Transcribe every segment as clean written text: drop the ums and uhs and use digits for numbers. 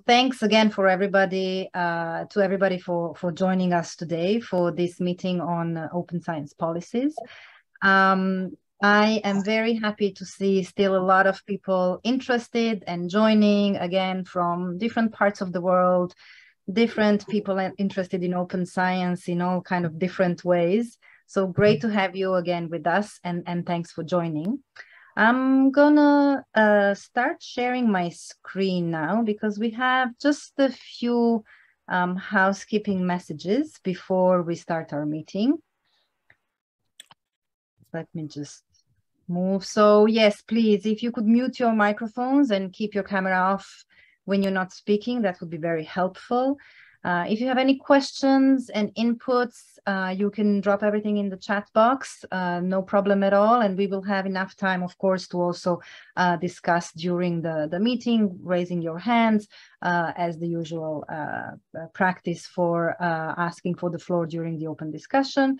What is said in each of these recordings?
thanks again for everybody, to everybody for joining us today for this meeting on open science policies. I am very happy to see still a lot of people interested and joining again from different parts of the world, different people interested in open science in all kind of different ways. So great to have you again with us, and thanks for joining. I'm gonna start sharing my screen now because we have just a few housekeeping messages before we start our meeting. Let me just move. So yes, please, if you could mute your microphones and keep your camera off when you're not speaking, that would be very helpful. If you have any questions and inputs, you can drop everything in the chat box, no problem at all. And we will have enough time, of course, to also discuss during the meeting, raising your hands as the usual practice for asking for the floor during the open discussion.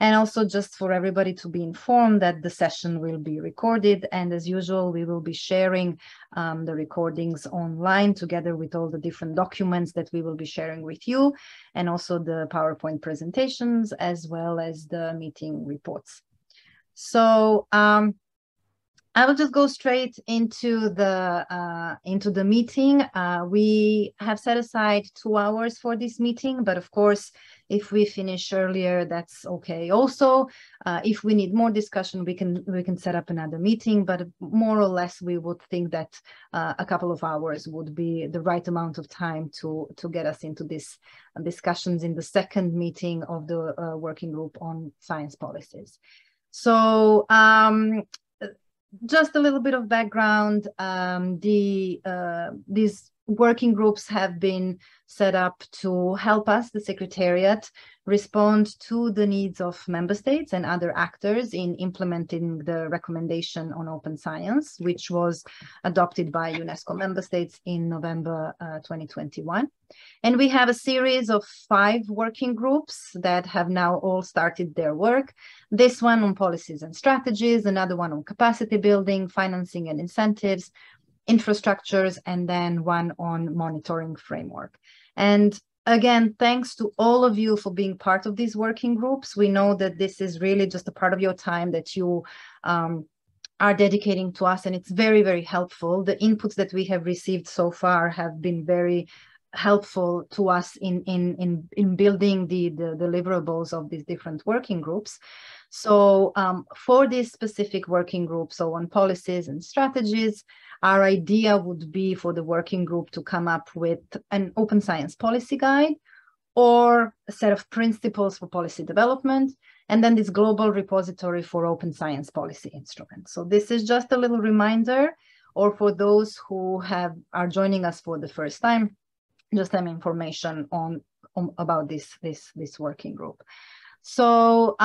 And also just for everybody to be informed that the session will be recorded. And as usual, we will be sharing the recordings online together with all the different documents that we will be sharing with you, and also the PowerPoint presentations, as well as the meeting reports. So I will just go straight into the meeting. We have set aside 2 hours for this meeting, but of course, if we finish earlier, that's okay. Also, if we need more discussion, we can set up another meeting. But more or less, we would think that a couple of hours would be the right amount of time to get us into this discussions in the second meeting of the working group on science policies. So. Just a little bit of background. These working groups have been set up to help us, the Secretariat, respond to the needs of member states and other actors in implementing the recommendation on open science, which was adopted by UNESCO member states in November 2021. And we have a series of 5 working groups that have now all started their work. This one on policies and strategies, another one on capacity building, financing and incentives, infrastructures, and then one on monitoring framework. And again, thanks to all of you for being part of these working groups. We know that this is really just a part of your time that you are dedicating to us, and it's very, very helpful. The inputs that we have received so far have been very helpful to us in building the deliverables of these different working groups. So for this specific working group, so on policies and strategies, our idea would be for the working group to come up with an open science policy guide or a set of principles for policy development, and then this global repository for open science policy instruments. So this is just a little reminder, or for those who are joining us for the first time, just some information on about this working group. So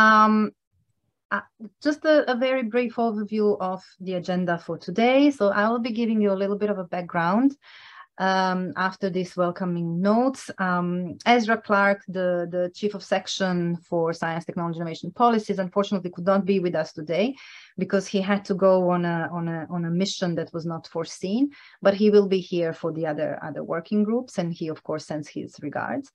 just a very brief overview of the agenda for today. So I will be giving you a little bit of a background after these welcoming notes. Ezra Clark, the Chief of Section for Science, Technology, Innovation Policies, unfortunately could not be with us today because he had to go on a mission that was not foreseen, but he will be here for the other working groups, and he of course sends his regards.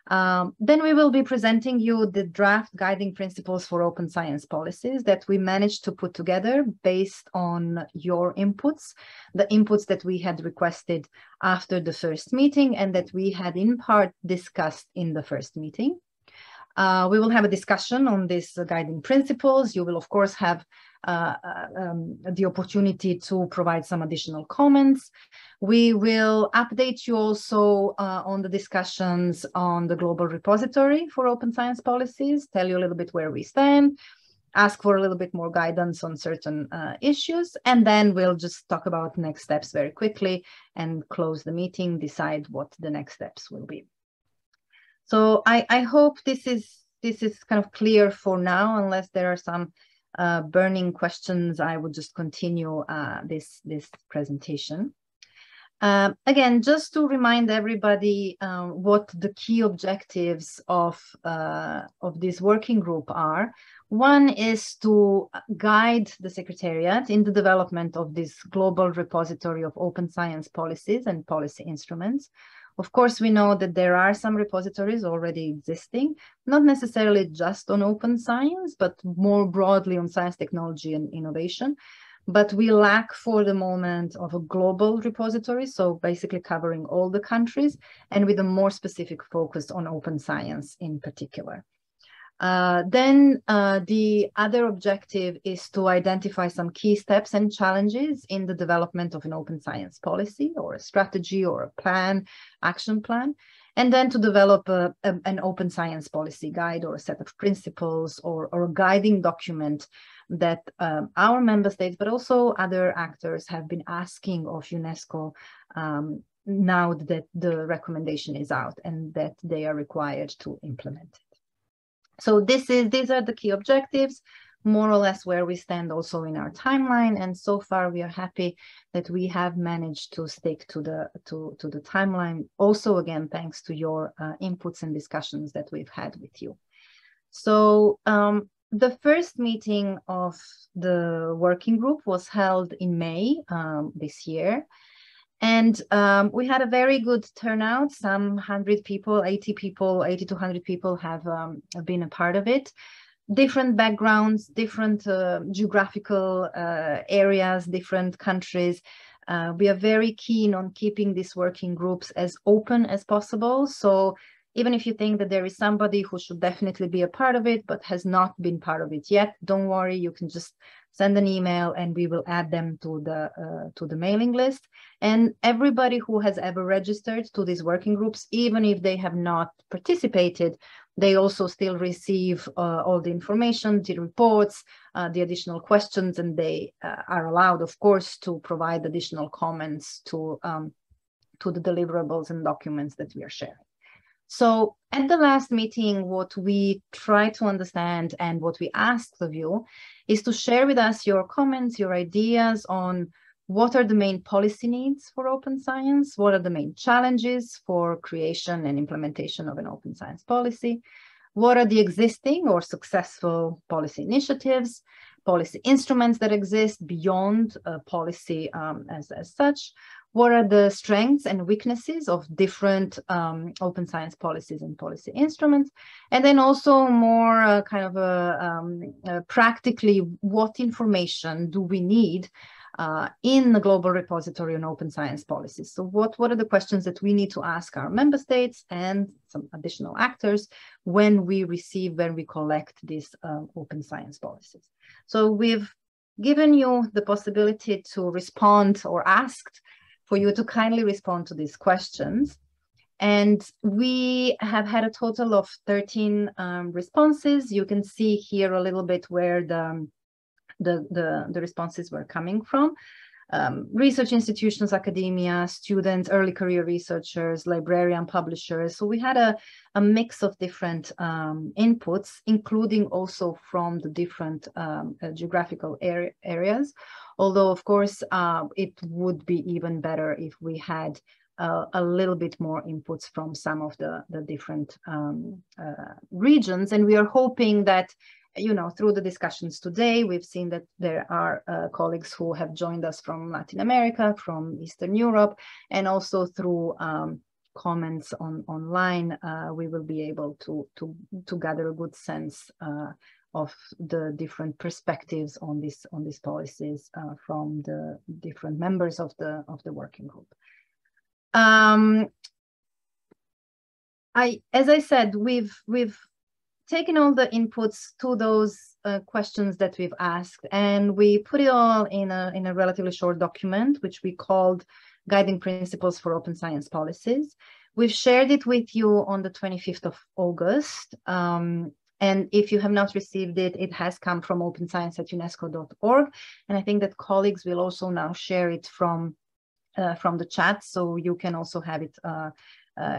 Then we will be presenting you the draft guiding principles for open science policies that we managed to put together based on your inputs, the inputs that we had requested after the first meeting and that we had in part discussed in the first meeting. We will have a discussion on these guiding principles. You will, of course, have the opportunity to provide some additional comments. We will update you also on the discussions on the global repository for open science policies, tell you a little bit where we stand, ask for a little bit more guidance on certain issues, and then we'll just talk about next steps very quickly and close the meeting, decide what the next steps will be. So I hope this is kind of clear for now. Unless there are some burning questions, I would just continue this presentation. Again, just to remind everybody what the key objectives of this working group are. One is to guide the Secretariat in the development of this global repository of open science policies and policy instruments. Of course, we know that there are some repositories already existing, not necessarily just on open science, but more broadly on science, technology, and innovation. But we lack for the moment of a global repository, so basically covering all the countries and with a more specific focus on open science in particular. Then the other objective is to identify some key steps and challenges in the development of an open science policy or a strategy or a plan, action plan, and then to develop an open science policy guide or a set of principles or a guiding document that our member states, but also other actors have been asking of UNESCO now that the recommendation is out and that they are required to implement it. So these are the key objectives, more or less where we stand also in our timeline. And so far we are happy that we have managed to stick to the timeline. Also, again, thanks to your inputs and discussions that we've had with you. So the first meeting of the working group was held in May this year. And we had a very good turnout. Some 100 people, 80 to 100 people have been a part of it. Different backgrounds, different geographical areas, different countries. We are very keen on keeping these working groups as open as possible. So even if you think that there is somebody who should definitely be a part of it, but has not been part of it yet, don't worry, you can just send an email and we will add them to the mailing list. And everybody who has ever registered to these working groups, even if they have not participated, they also still receive all the information, the reports, the additional questions, and they are allowed, of course, to provide additional comments to the deliverables and documents that we are sharing. So at the last meeting, what we try to understand and what we asked of you is to share with us your comments, your ideas on what are the main policy needs for open science, what are the main challenges for creation and implementation of an open science policy, what are the existing or successful policy initiatives, policy instruments that exist beyond policy as such, what are the strengths and weaknesses of different open science policies and policy instruments, and then also more practically what information do we need in the global repository on open science policies. So what are the questions that we need to ask our member states and some additional actors when we collect these open science policies. So we've given you the possibility to respond or asked for you to kindly respond to these questions. And we have had a total of 13 responses. You can see here a little bit where the responses were coming from. Research institutions, academia, students, early career researchers, librarian publishers. So we had a mix of different inputs, including also from the different geographical areas. Although, of course, it would be even better if we had a little bit more inputs from some of the different regions. And we are hoping that, you know, through the discussions today, we've seen that there are colleagues who have joined us from Latin America, from Eastern Europe, and also through comments online, we will be able to gather a good sense of the different perspectives on these policies from the different members of the working group. As I said, we've taken all the inputs to those questions that we've asked, and we put it all in a relatively short document, which we called Guiding Principles for Open Science Policies. We've shared it with you on the 25th of August. And if you have not received it, it has come from openscience@unesco.org. And I think that colleagues will also now share it from the chat, so you can also have it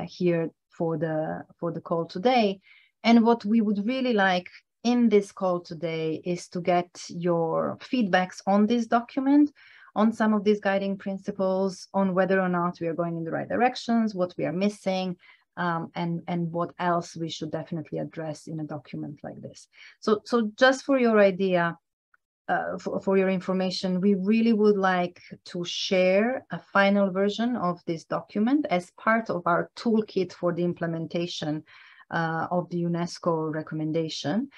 here for the call today. And what we would really like in this call today is to get your feedbacks on this document, on some of these guiding principles, on whether or not we are going in the right directions, what we are missing, and what else we should definitely address in a document like this. So just for your idea, for your information, we really would like to share a final version of this document as part of our toolkit for the implementation of the UNESCO recommendation.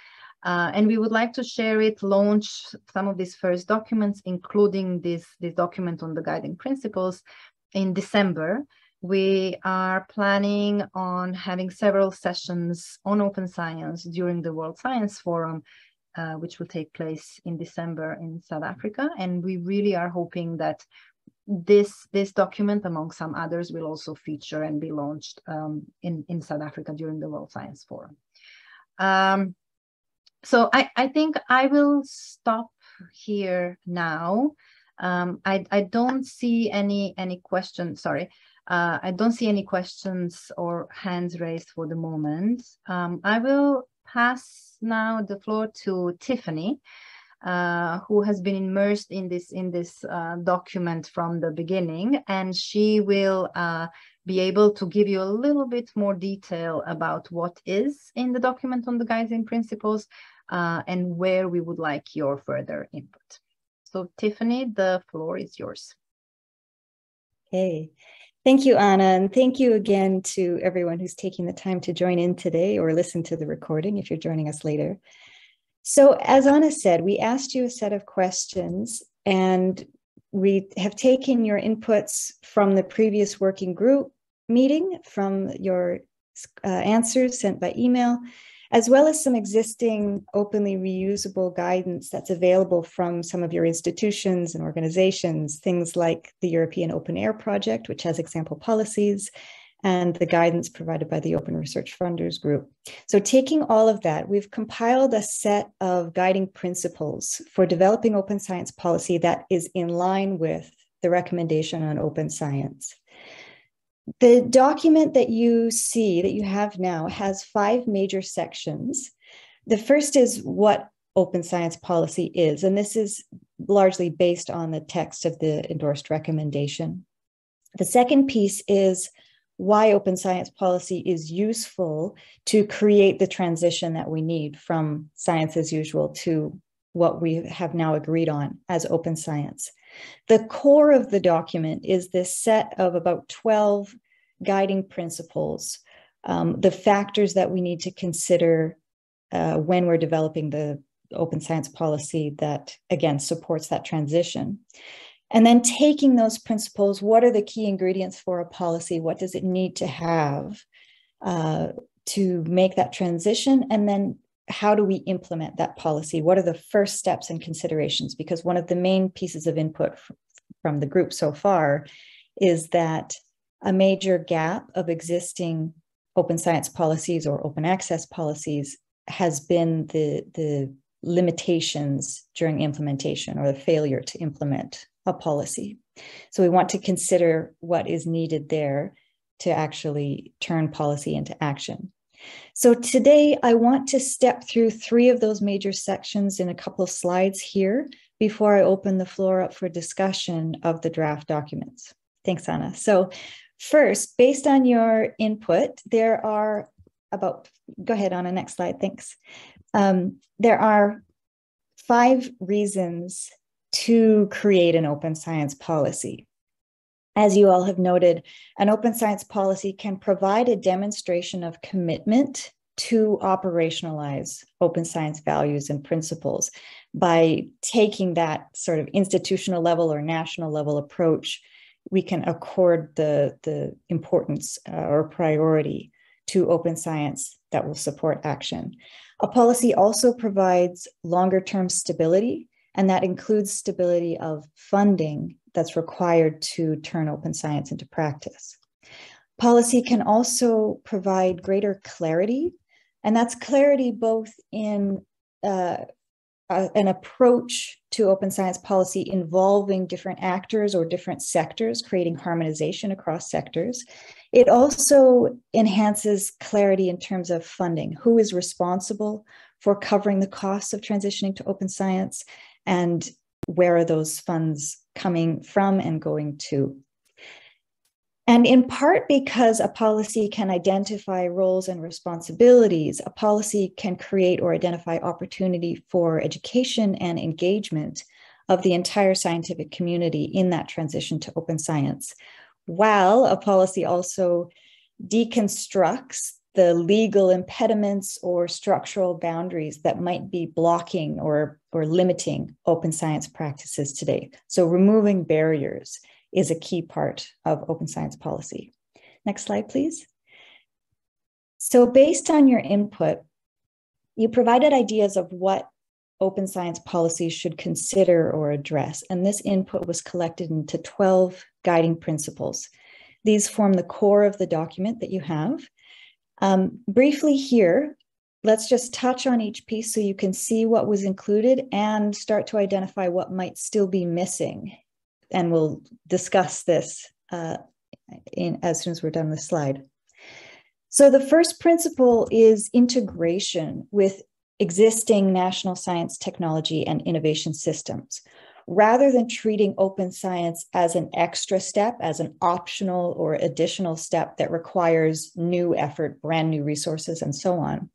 And we would like to share it, launch some of these first documents, including this document on the guiding principles, in December. We are planning on having several sessions on open science during the World Science Forum, which will take place in December in South Africa. And we really are hoping that this document, among some others, will also feature and be launched in South Africa during the World Science Forum. So I think I will stop here now. I don't see any questions, sorry. I don't see any questions or hands raised for the moment. I will pass now the floor to Tiffany, who has been immersed in this document from the beginning, and she will be able to give you a little bit more detail about what is in the document on the guiding principles and where we would like your further input. So Tiffany, the floor is yours. Okay. Thank you, Anna, and thank you again to everyone who's taking the time to join in today or listen to the recording if you're joining us later. So as Anna said, we asked you a set of questions, and we have taken your inputs from the previous working group meeting, from your answers sent by email, as well as some existing openly reusable guidance that's available from some of your institutions and organizations, things like the European Open Air Project, which has example policies, and the guidance provided by the Open Research Funders Group. So taking all of that, we've compiled a set of guiding principles for developing open science policy that is in line with the recommendation on open science. The document that you see, that you have now, has 5 major sections. The first is what open science policy is, and this is largely based on the text of the endorsed recommendation. The second piece is why open science policy is useful to create the transition that we need from science as usual to what we have now agreed on as open science. The core of the document is this set of about 12 guiding principles, the factors that we need to consider when we're developing the open science policy that, again, supports that transition. And then taking those principles, what are the key ingredients for a policy? What does it need to have to make that transition? And then how do we implement that policy? What are the first steps and considerations? Because one of the main pieces of input from the group so far is that a major gap of existing open science policies or open access policies has been the limitations during implementation, or the failure to implement a policy. So we want to consider what is needed there to actually turn policy into action. So today I want to step through 3 of those major sections in a couple of slides here before I open the floor up for discussion of the draft documents. Thanks, Anna. So first, based on your input, there are go ahead, Anna, next slide, thanks. There are 5 reasons to create an open science policy. As you all have noted, an open science policy can provide a demonstration of commitment to operationalize open science values and principles by taking that sort of institutional level or national level approach. We can accord the importance or priority to open science that will support action. A policy also provides longer-term stability, and that includes stability of funding that's required to turn open science into practice. Policy can also provide greater clarity, and that's clarity both in an approach to open science policy involving different actors or different sectors, creating harmonization across sectors. It also enhances clarity in terms of funding. Who is responsible for covering the costs of transitioning to open science, and where are those funds coming from and going to. And in part because a policy can identify roles and responsibilities, a policy can create or identify opportunity for education and engagement of the entire scientific community in that transition to open science, while a policy also deconstructs the legal impediments or structural boundaries that might be blocking or limiting open science practices today. So removing barriers is a key part of open science policy. Next slide, please. So based on your input, you provided ideas of what open science policies should consider or address, and this input was collected into 12 guiding principles. These form the core of the document that you have. Briefly here, let's just touch on each piece so you can see what was included and start to identify what might still be missing. And we'll discuss this as soon as we're done with the slide. So the first principle is integration with existing national science, technology, and innovation systems. Rather than treating open science as an extra step, as an optional or additional step that requires new effort, brand new resources, and so on,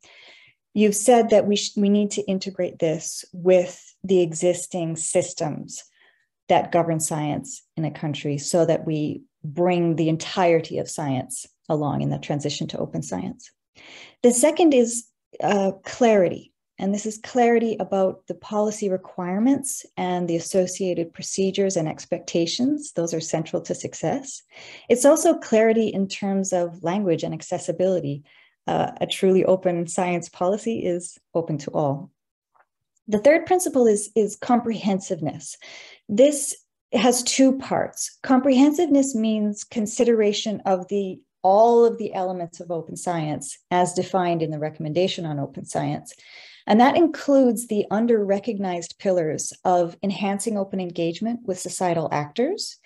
you've said that we need to integrate this with the existing systems that govern science in a country so that we bring the entirety of science along in the transition to open science. The second is clarity. And this is clarity about the policy requirements and the associated procedures and expectations. Those are central to success. It's also clarity in terms of language and accessibility. A truly open science policy is open to all. The third principle is comprehensiveness. This has two parts. Comprehensiveness means consideration of all of the elements of open science as defined in the recommendation on open science. And that includes the under-recognized pillars of enhancing open engagement with societal actors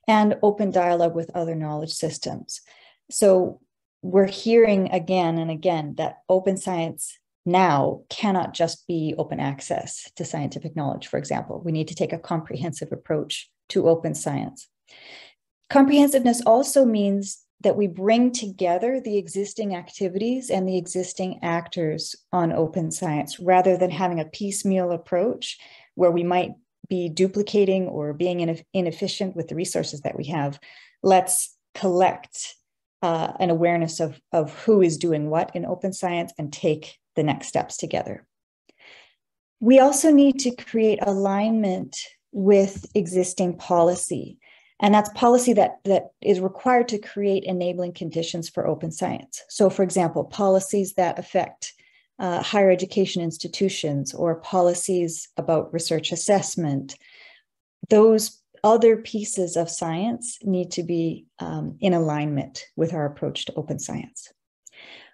and open dialogue with other knowledge systems. So we're hearing again and again that open science now cannot just be open access to scientific knowledge, for example. We need to take a comprehensive approach to open science. Comprehensiveness also means that we bring together the existing activities and the existing actors on open science, rather than having a piecemeal approach where we might be duplicating or being inefficient with the resources that we have. Let's collect an awareness of who is doing what in open science and take the next steps together. We also need to create alignment with existing policy. And that's policy that is required to create enabling conditions for open science. So for example, policies that affect higher education institutions or policies about research assessment, those other pieces of science need to be in alignment with our approach to open science.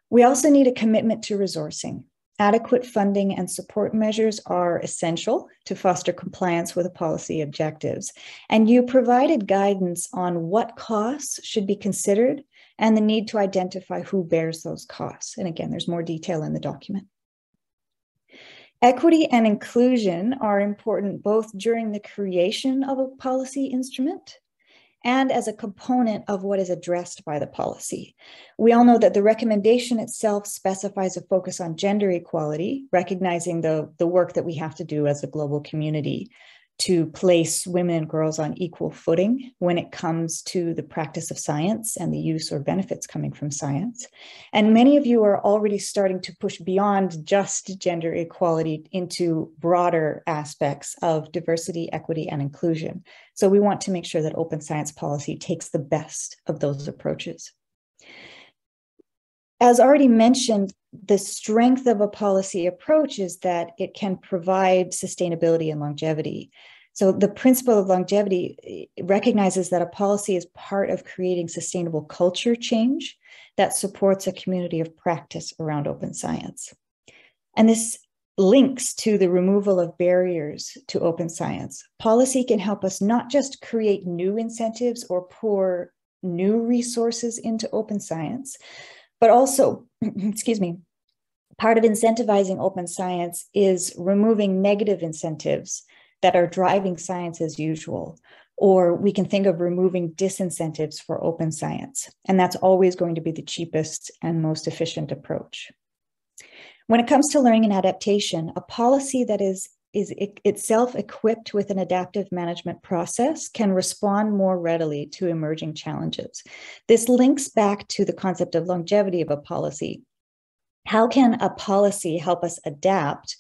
We also need a commitment to resourcing. Adequate funding and support measures are essential to foster compliance with the policy objectives. And you provided guidance on what costs should be considered and the need to identify who bears those costs. And again, there's more detail in the document. Equity and inclusion are important both during the creation of a policy instrument and as a component of what is addressed by the policy. We all know that the recommendation itself specifies a focus on gender equality, recognizing the work that we have to do as a global community to place women and girls on equal footing when it comes to the practice of science and the use or benefits coming from science. And many of you are already starting to push beyond just gender equality into broader aspects of diversity, equity, and inclusion. So we want to make sure that open science policy takes the best of those approaches. As already mentioned, the strength of a policy approach is that it can provide sustainability and longevity. So the principle of longevity recognizes that a policy is part of creating sustainable culture change that supports a community of practice around open science. And this links to the removal of barriers to open science. Policy can help us not just create new incentives or pour new resources into open science, but also, part of incentivizing open science is removing negative incentives that are driving science as usual, Or we can think of removing disincentives for open science. And that's always going to be the cheapest and most efficient approach. When it comes to learning and adaptation, a policy that is itself equipped with an adaptive management process can respond more readily to emerging challenges. This links back to the concept of longevity of a policy. How can a policy help us adapt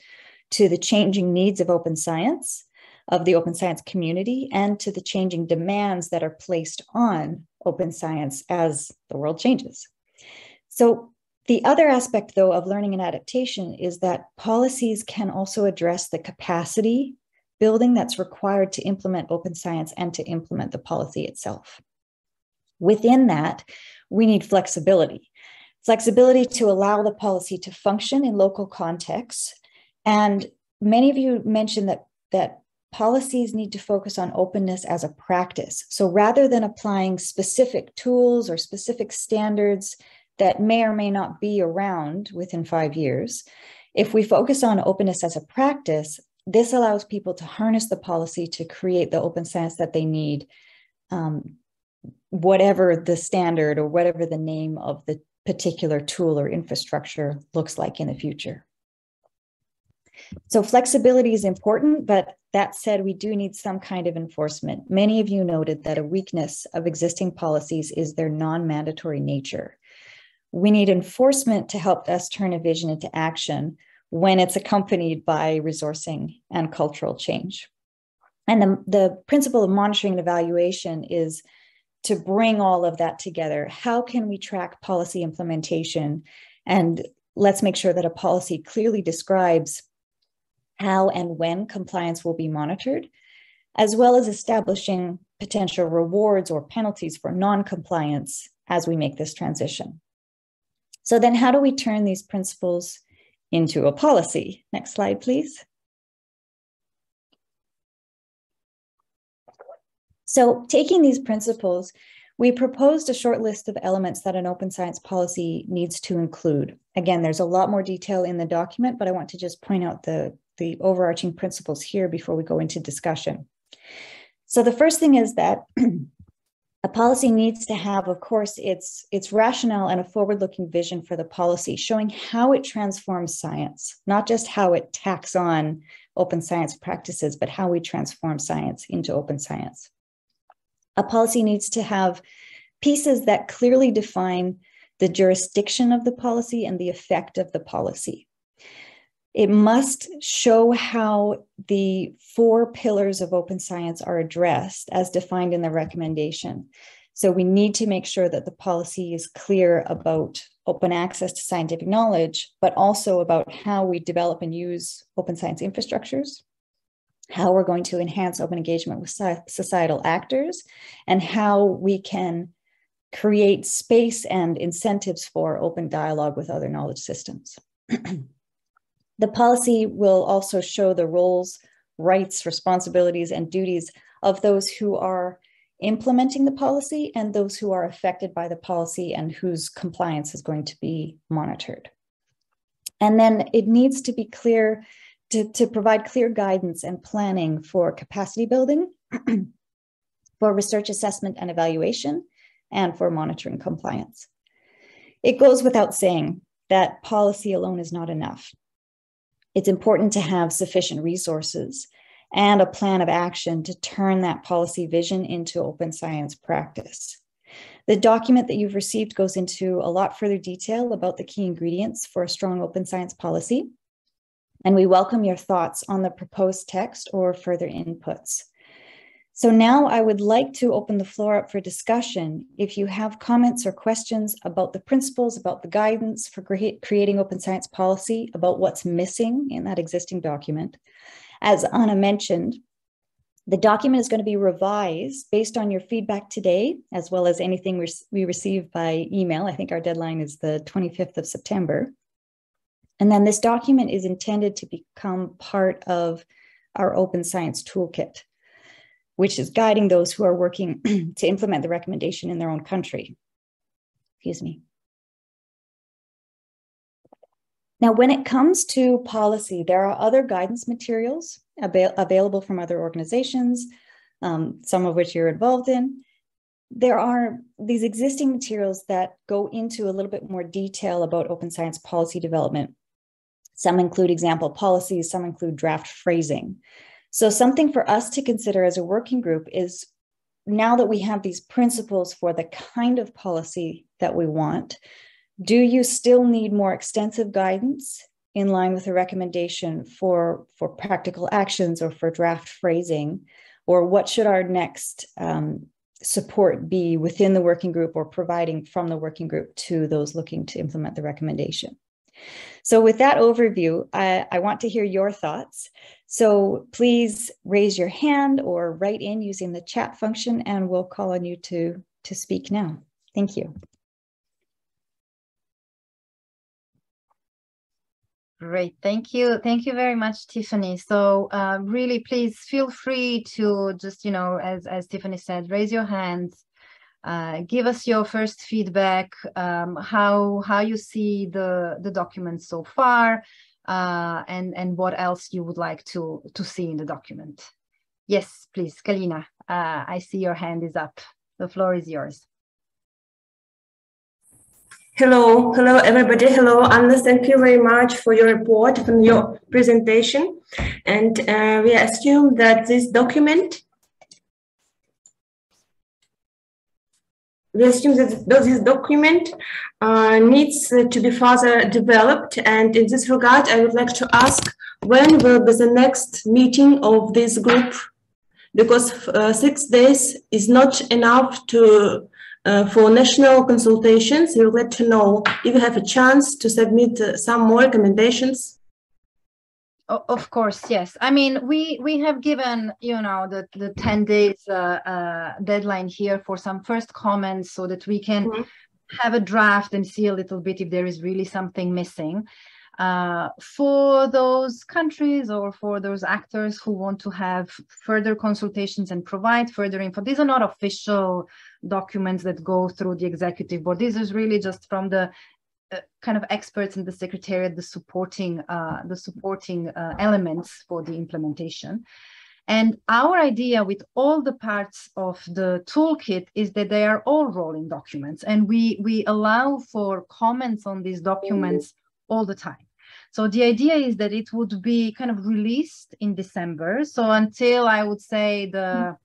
to the changing needs of open science, of the open science community, and to the changing demands that are placed on open science as the world changes? So the other aspect, though, of learning and adaptation is that policies can also address the capacity building that's required to implement open science and to implement the policy itself. Within that, we need flexibility. Flexibility to allow the policy to function in local contexts. And many of you mentioned that policies need to focus on openness as a practice. So rather than applying specific tools or specific standards that may or may not be around within 5 years, if we focus on openness as a practice, this allows people to harness the policy to create the open science that they need, whatever the standard or whatever the name of the particular tool or infrastructure looks like in the future. So flexibility is important, but that said, we do need some kind of enforcement. Many of you noted that a weakness of existing policies is their non-mandatory nature. We need enforcement to help us turn a vision into action when it's accompanied by resourcing and cultural change. And the principle of monitoring and evaluation is to bring all of that together. How can we track policy implementation? And let's make sure that a policy clearly describes how and when compliance will be monitored, as well as establishing potential rewards or penalties for non-compliance as we make this transition. So then how do we turn these principles into a policy? Next slide, please. So taking these principles, we proposed a short list of elements that an open science policy needs to include. Again, there's a lot more detail in the document, but I want to just point out the overarching principles here before we go into discussion. So the first thing is that a policy needs to have, of course, its rationale and a forward-looking vision for the policy, showing how it transforms science, not just how it tacks on open science practices, but how we transform science into open science. A policy needs to have pieces that clearly define the jurisdiction of the policy and the effect of the policy. It must show how the 4 pillars of open science are addressed as defined in the recommendation. So we need to make sure that the policy is clear about open access to scientific knowledge, but also about how we develop and use open science infrastructures, how we're going to enhance open engagement with societal actors, and how we can create space and incentives for open dialogue with other knowledge systems. The policy will also show the roles, rights, responsibilities, and duties of those who are implementing the policy and those who are affected by the policy and whose compliance is going to be monitored. And then it needs to be clear to provide clear guidance and planning for capacity building, for research assessment and evaluation, and for monitoring compliance. It goes without saying that policy alone is not enough. It's important to have sufficient resources and a plan of action to turn that policy vision into open science practice. The document that you've received goes into a lot further detail about the key ingredients for a strong open science policy, and we welcome your thoughts on the proposed text or further inputs. So now I would like to open the floor up for discussion. If you have comments or questions about the principles, about the guidance for creating open science policy, about what's missing in that existing document. As Anna mentioned, the document is going to be revised based on your feedback today, as well as anything we receive by email. I think our deadline is the 25th of September. And then this document is intended to become part of our open science toolkit, which is guiding those who are working to implement the recommendation in their own country. Excuse me. Now, when it comes to policy, there are other guidance materials available from other organizations, some of which you're involved in. There are these existing materials that go into a little bit more detail about open science policy development. Some include example policies, some include draft phrasing. So something for us to consider as a working group is, now that we have these principles for the kind of policy that we want, do you still need more extensive guidance in line with a recommendation for practical actions or for draft phrasing? Or what should our next support be within the working group or providing from the working group to those looking to implement the recommendation? So with that overview, I want to hear your thoughts. So please raise your hand or write in using the chat function, and we'll call on you to speak now. Thank you. Great, thank you. Thank you very much, Tiffany. So really, please feel free to just, as Tiffany said, raise your hands, give us your first feedback, how you see the document so far, and what else you would like to see in the document. Yes, please, Kalina, I see your hand is up. The floor is yours. Hello everybody. Hello, Anna. Thank you very much for your report, for your presentation. And we assume that this document, needs to be further developed. And in this regard, I would like to ask, when will be the next meeting of this group? Because 6 days is not enough to for national consultations. We would like to know if you have a chance to submit some more recommendations. Of course, yes. I mean, we have given, the 10 days deadline here for some first comments so that we can have a draft and see a little bit if there is really something missing. For those countries or for those actors who want to have further consultations and provide further info, these are not official documents that go through the executive board. This is really just from the kind of experts in the secretariat, the supporting elements for the implementation. And our idea with all the parts of the toolkit is that they are all rolling documents, and we allow for comments on these documents all the time. So the idea is that it would be kind of released in December. So until, I would say, the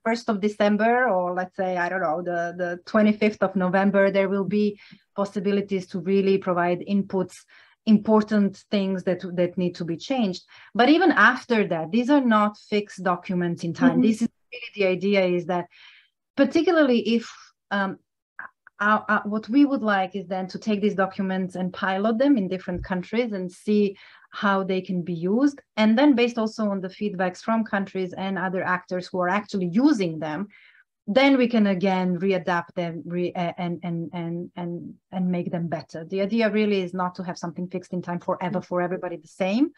1st of December, or let's say, I don't know, the 25th of November, there will be possibilities to really provide inputs, important things that need to be changed. But even after that, these are not fixed documents in time. This is really the idea, is that particularly if what we would like is then to take these documents and pilot them in different countries and see how they can be used. And then based also on the feedbacks from countries and other actors who are actually using them, then we can again readapt them and make them better. The idea really is not to have something fixed in time forever for everybody the same.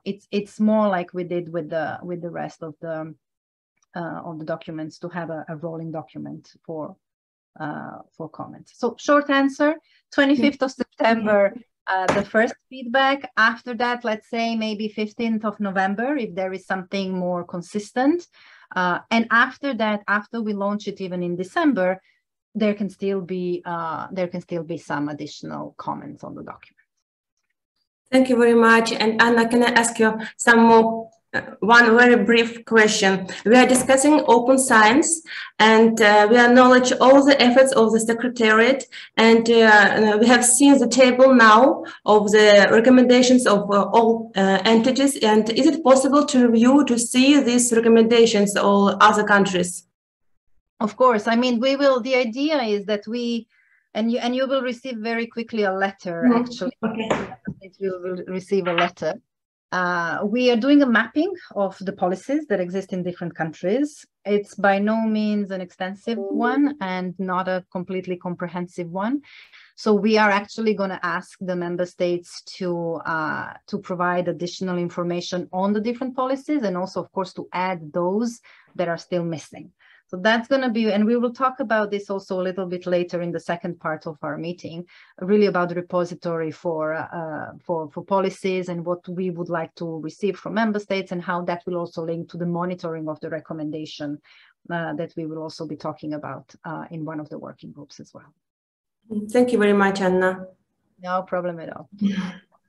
It's more like we did with the rest of the documents, to have a rolling document for comments. So short answer, 25th of September, the first feedback. After that, let's say maybe 15th of November, if there is something more consistent. And after that, after we launch it, even in December, there can still be some additional comments on the document. Thank you very much. And Anna, can I ask you some more? One very brief question. We are discussing open science, and we acknowledge all the efforts of the Secretariat, and we have seen the table now of the recommendations of all entities. And is it possible to review, to see these recommendations of all other countries? Of course. I mean, we will. The idea is that we, and you will receive very quickly a letter. Actually, okay. You will receive a letter. We are doing a mapping of the policies that exist in different countries. It's by no means an extensive one and not a completely comprehensive one. So we are actually going to ask the member states to provide additional information on the different policies, and also, of course, to add those that are still missing. So that's going to be, and we will talk about this also a little bit later in the second part of our meeting, really about the repository for policies and what we would like to receive from member states, and how that will also link to the monitoring of the recommendation that we will also be talking about in one of the working groups as well. Thank you very much, Anna. No problem at all.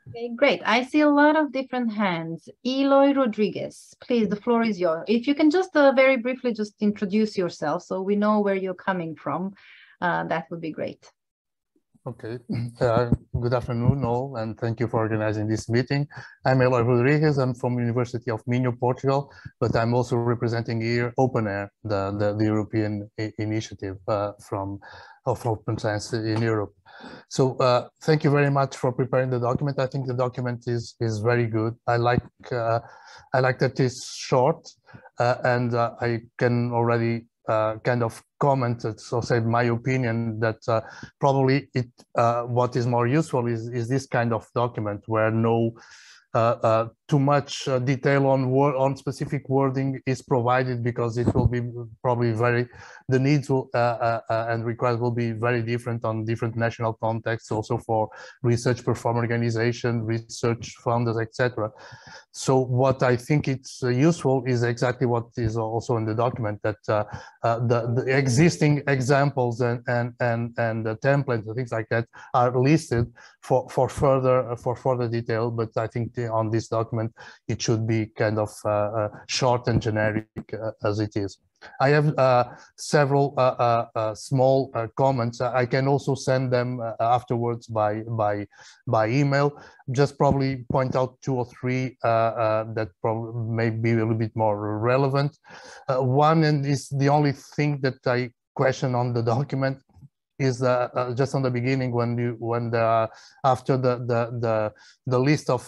Okay, great. I see a lot of different hands. Eloy Rodriguez, please, the floor is yours. If you can just very briefly just introduce yourself so we know where you're coming from, that would be great. Okay, good afternoon all, and thank you for organizing this meeting. I'm Eloy Rodriguez. I'm from University of Minho, Portugal, but I'm also representing here Open Air, the European initiative of open science in Europe. So thank you very much for preparing the document. I think the document is very good. I like that it's short, and I can already kind of commented, so say my opinion that probably what is more useful is this kind of document where no too much detail on specific wording is provided, because it will be probably the needs will, and requests will be very different on different national contexts, also for research perform organization, research funders, etc. So what I think it's useful is exactly what is also in the document, that the existing examples and the templates and things like that are listed for further detail. But I think on this document it should be kind of short and generic as it is. I have several small comments. I can also send them afterwards by email. Just probably point out 2 or 3 that probably may be a little bit more relevant. One, and is the only thing that I question on the document, is just on the beginning, after the list of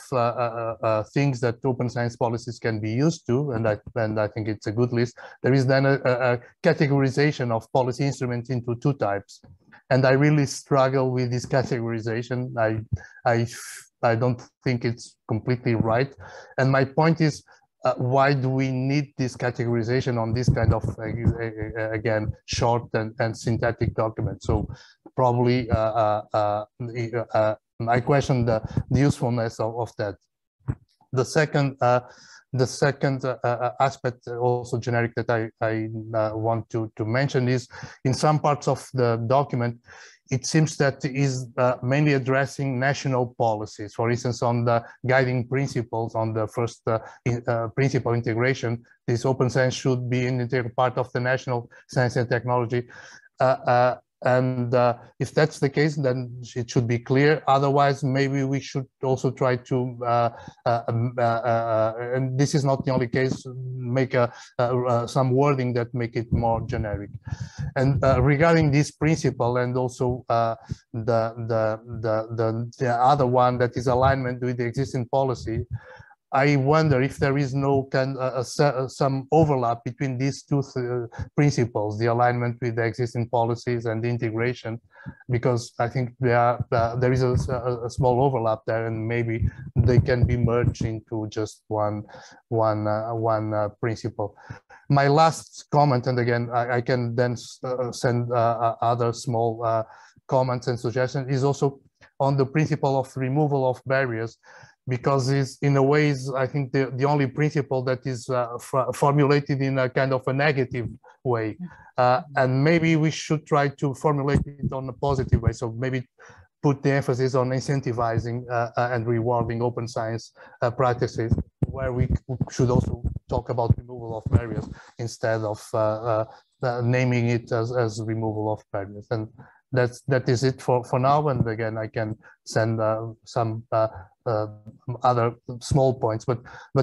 things that open science policies can be used to, and I think it's a good list. There is then a categorization of policy instruments into 2 types, and I really struggle with this categorization. I don't think it's completely right, and my point is, why do we need this categorization on this kind of, again, short and synthetic document? So probably I question the usefulness of that. The second aspect, also generic, that I want to mention is, in some parts of the document, it seems that it is mainly addressing national policies. For instance, on the guiding principles, on the first principle integration, this open science should be an integral part of the national science and technology. And if that's the case, then it should be clear. Otherwise, maybe we should also try to, and this is not the only case, make some wording that make it more generic. And regarding this principle, and also the other one, that is alignment with the existing policy, I wonder if there is no some overlap between these 2 principles, the alignment with the existing policies and the integration, because I think there is a small overlap there, and maybe they can be merged into just one principle. My last comment, and again, I can then send other small comments and suggestions, is also on the principle of removal of barriers, because it's, in a way, I think the only principle that is formulated in a kind of a negative way. And maybe we should try to formulate it on a positive way. So maybe put the emphasis on incentivizing and rewarding open science practices, where we should also talk about removal of barriers instead of naming it as removal of barriers. And that is it for now. And again, I can send some other small points, but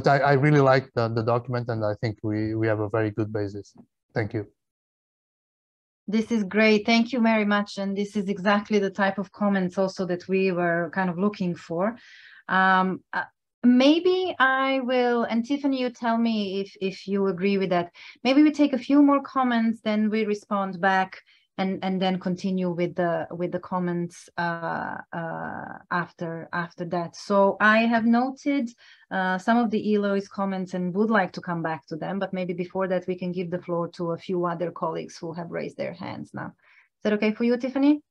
I really like the document, and I think we have a very good basis. Thank you. This is great. Thank you very much. And this is exactly the type of comments also that we were kind of looking for. Maybe I will, and Tiffany, you tell me if you agree with that. Maybe we take a few more comments, then we respond back and then continue with the comments after that. So I have noted some of the Eloy's comments and would like to come back to them, but maybe before that we can give the floor to a few other colleagues who have raised their hands now. Is that okay for you, Tiffany?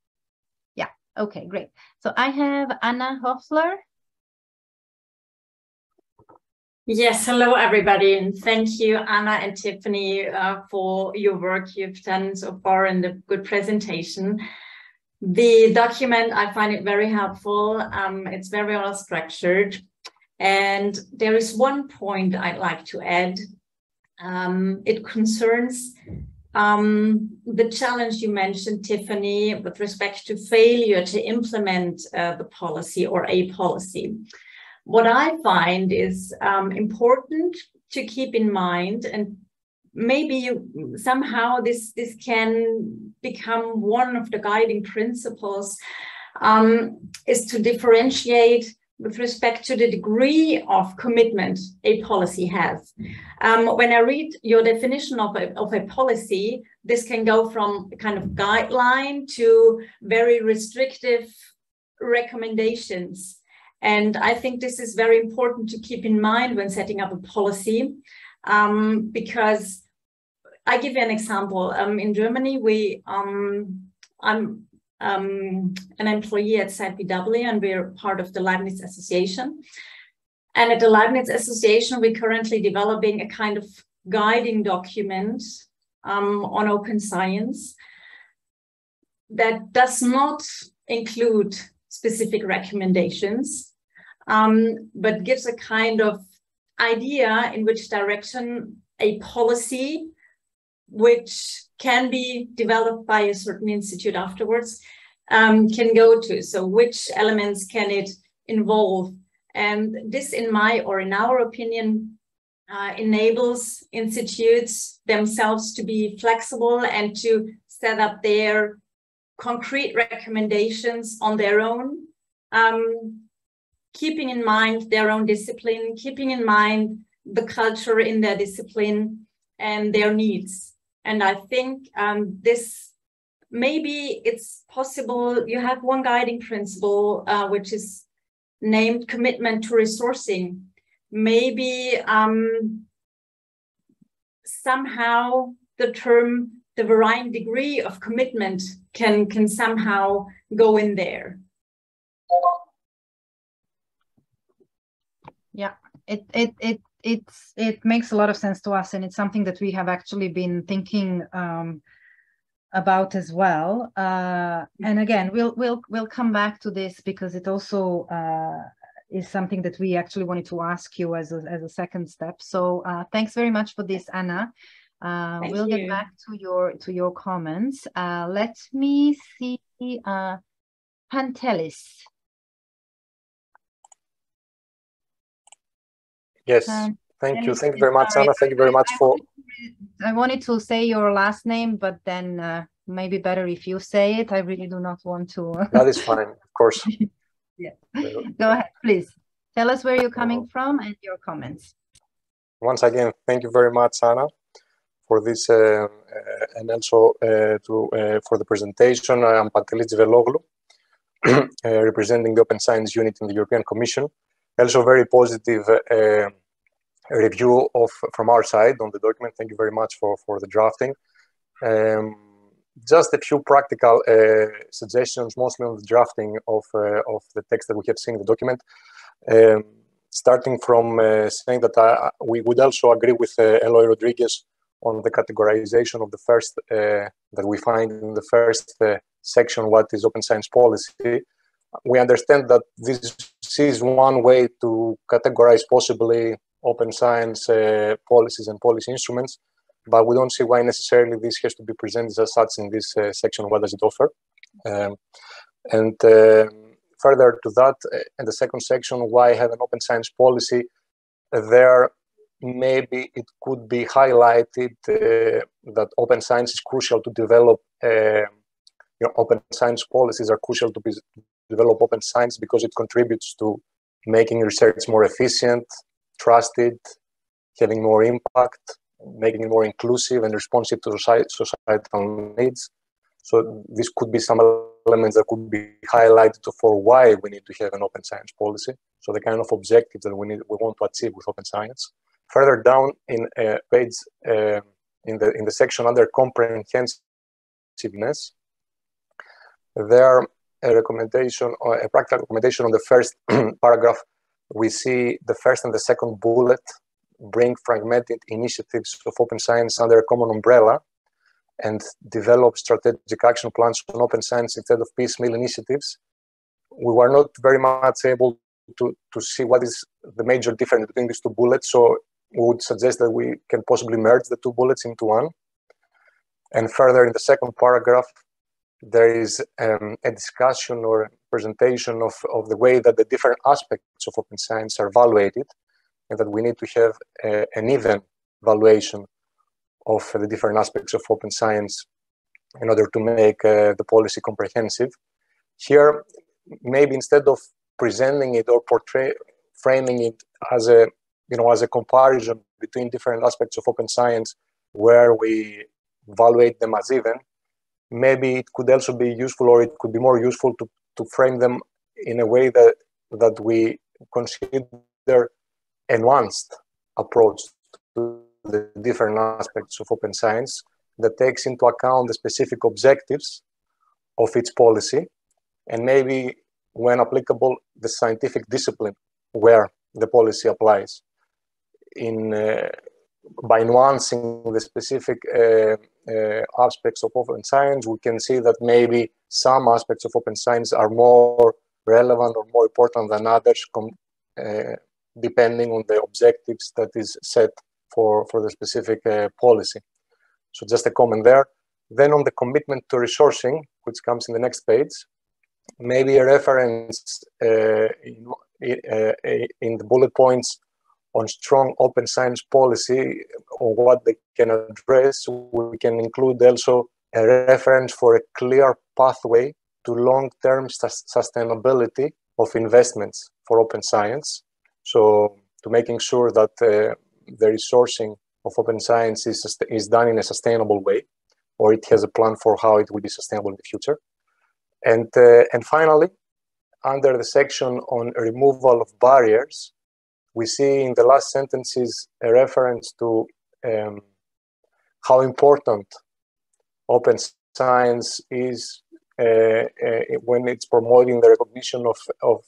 Yeah, okay, great. So I have Anna Hofler. Yes, hello everybody, and thank you, Anna and Tiffany, for your work you've done so far and the good presentation. The document, I find it very helpful. It's very well structured, and there is one point I'd like to add. It concerns the challenge you mentioned, Tiffany, with respect to failure to implement the policy or a policy. What I find is important to keep in mind, and maybe somehow this can become one of the guiding principles, is to differentiate with respect to the degree of commitment a policy has. When I read your definition of a policy, this can go from a kind of guideline to very restrictive recommendations. And I think this is very important to keep in mind when setting up a policy, because I give you an example. In Germany, I'm an employee at ZBW, and we're part of the Leibniz Association. And at the Leibniz Association, we're currently developing a kind of guiding document on open science that does not include specific recommendations, but gives a kind of idea in which direction a policy, which can be developed by a certain institute afterwards, can go to. So which elements can it involve? And this, in our opinion, enables institutes themselves to be flexible and to set up their concrete recommendations on their own, keeping in mind their own discipline, keeping in mind the culture in their discipline and their needs. And I think this, maybe it's possible, you have one guiding principle, which is named commitment to resourcing. Maybe somehow the term, the varying degree of commitment can somehow go in there. Yeah, it makes a lot of sense to us, and it's something that we have actually been thinking about as well. And again, we'll come back to this because it also is something that we actually wanted to ask you as a second step. So thanks very much for this, Anna. We'll get back to your comments. Let me see, Pantelis. Yes, thank you. Thank you very much, Anna. Thank you very much for... I wanted to say your last name, but then maybe better if you say it. I really do not want to. That is fine, of course. Yeah. Go ahead, please. Tell us where you're coming from and your comments. Once again, thank you very much, Anna, for this and also for the presentation. I'm Pantelis Veloglu, representing the Open Science Unit in the European Commission. Also very positive review from our side on the document. Thank you very much for the drafting. Just a few practical suggestions, mostly on the drafting of the text that we have seen in the document. Starting from saying that we would also agree with Eloy Rodriguez on the categorization of the first, that we find in the first section, what is open science policy. We understand that this is one way to categorize possibly open science policies and policy instruments, but we don't see why necessarily this has to be presented as such in this section. What does it offer? Further to that, in the second section, why have an open science policy? There, maybe it could be highlighted that open science is crucial to develop. Open science policies are crucial to develop open science because it contributes to making research more efficient, trusted, having more impact, making it more inclusive and responsive to societal needs. So this could be some elements that could be highlighted for why we need to have an open science policy. So the kind of objectives that we want to achieve with open science. Further down in page in the section under comprehensiveness, there are a recommendation or a practical recommendation on the first paragraph. We see the first and the second bullet bring fragmented initiatives of open science under a common umbrella and develop strategic action plans on open science instead of piecemeal initiatives. We were not very much able to see what is the major difference between these two bullets, so we would suggest that we can possibly merge the two bullets into one. And further, in the second paragraph, there is a discussion or presentation of the way that the different aspects of open science are evaluated, and that we need to have an even valuation of the different aspects of open science in order to make the policy comprehensive. Here, maybe instead of presenting it or framing it as a comparison between different aspects of open science where we evaluate them as even, maybe it could also be useful, or it could be more useful to frame them in a way that we consider a nuanced approach to the different aspects of open science that takes into account the specific objectives of each policy, and maybe, when applicable, the scientific discipline where the policy applies. By nuancing the specific aspects of open science, we can see that maybe some aspects of open science are more relevant or more important than others, depending on the objectives that is set for the specific policy. So just a comment there. Then on the commitment to resourcing, which comes in the next page, maybe a reference in the bullet points on strong open science policy, or what they can address. We can include also a reference for a clear pathway to long-term sustainability of investments for open science. So to making sure that the resourcing of open science is done in a sustainable way, or it has a plan for how it will be sustainable in the future. And finally, under the section on removal of barriers, we see in the last sentences a reference to how important open science is when it's promoting the recognition of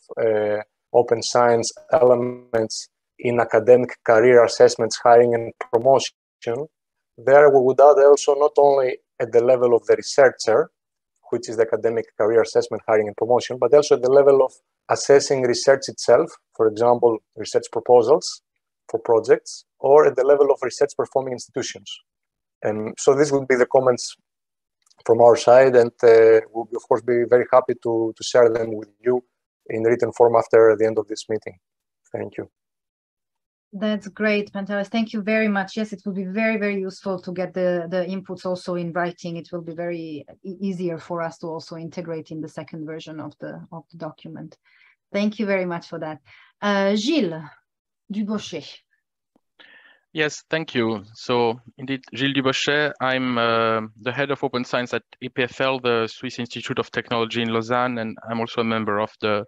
open science elements in academic career assessments, hiring and promotion. There we would add also not only at the level of the researcher, which is the academic career assessment, hiring and promotion, but also at the level of assessing research itself, for example, research proposals for projects, or at the level of research performing institutions. And so this would be the comments from our side, and we'll of course be very happy to share them with you in written form after the end of this meeting. Thank you. That's great, Pantelis. Thank you very much. Yes, it will be very, very useful to get the inputs also in writing. It will be very easier for us to also integrate in the second version of the document. Thank you very much for that. Gilles Dubochet. Yes, thank you. So indeed, Gilles Dubochet, I'm the head of open science at EPFL, the Swiss Institute of Technology in Lausanne, and I'm also a member of the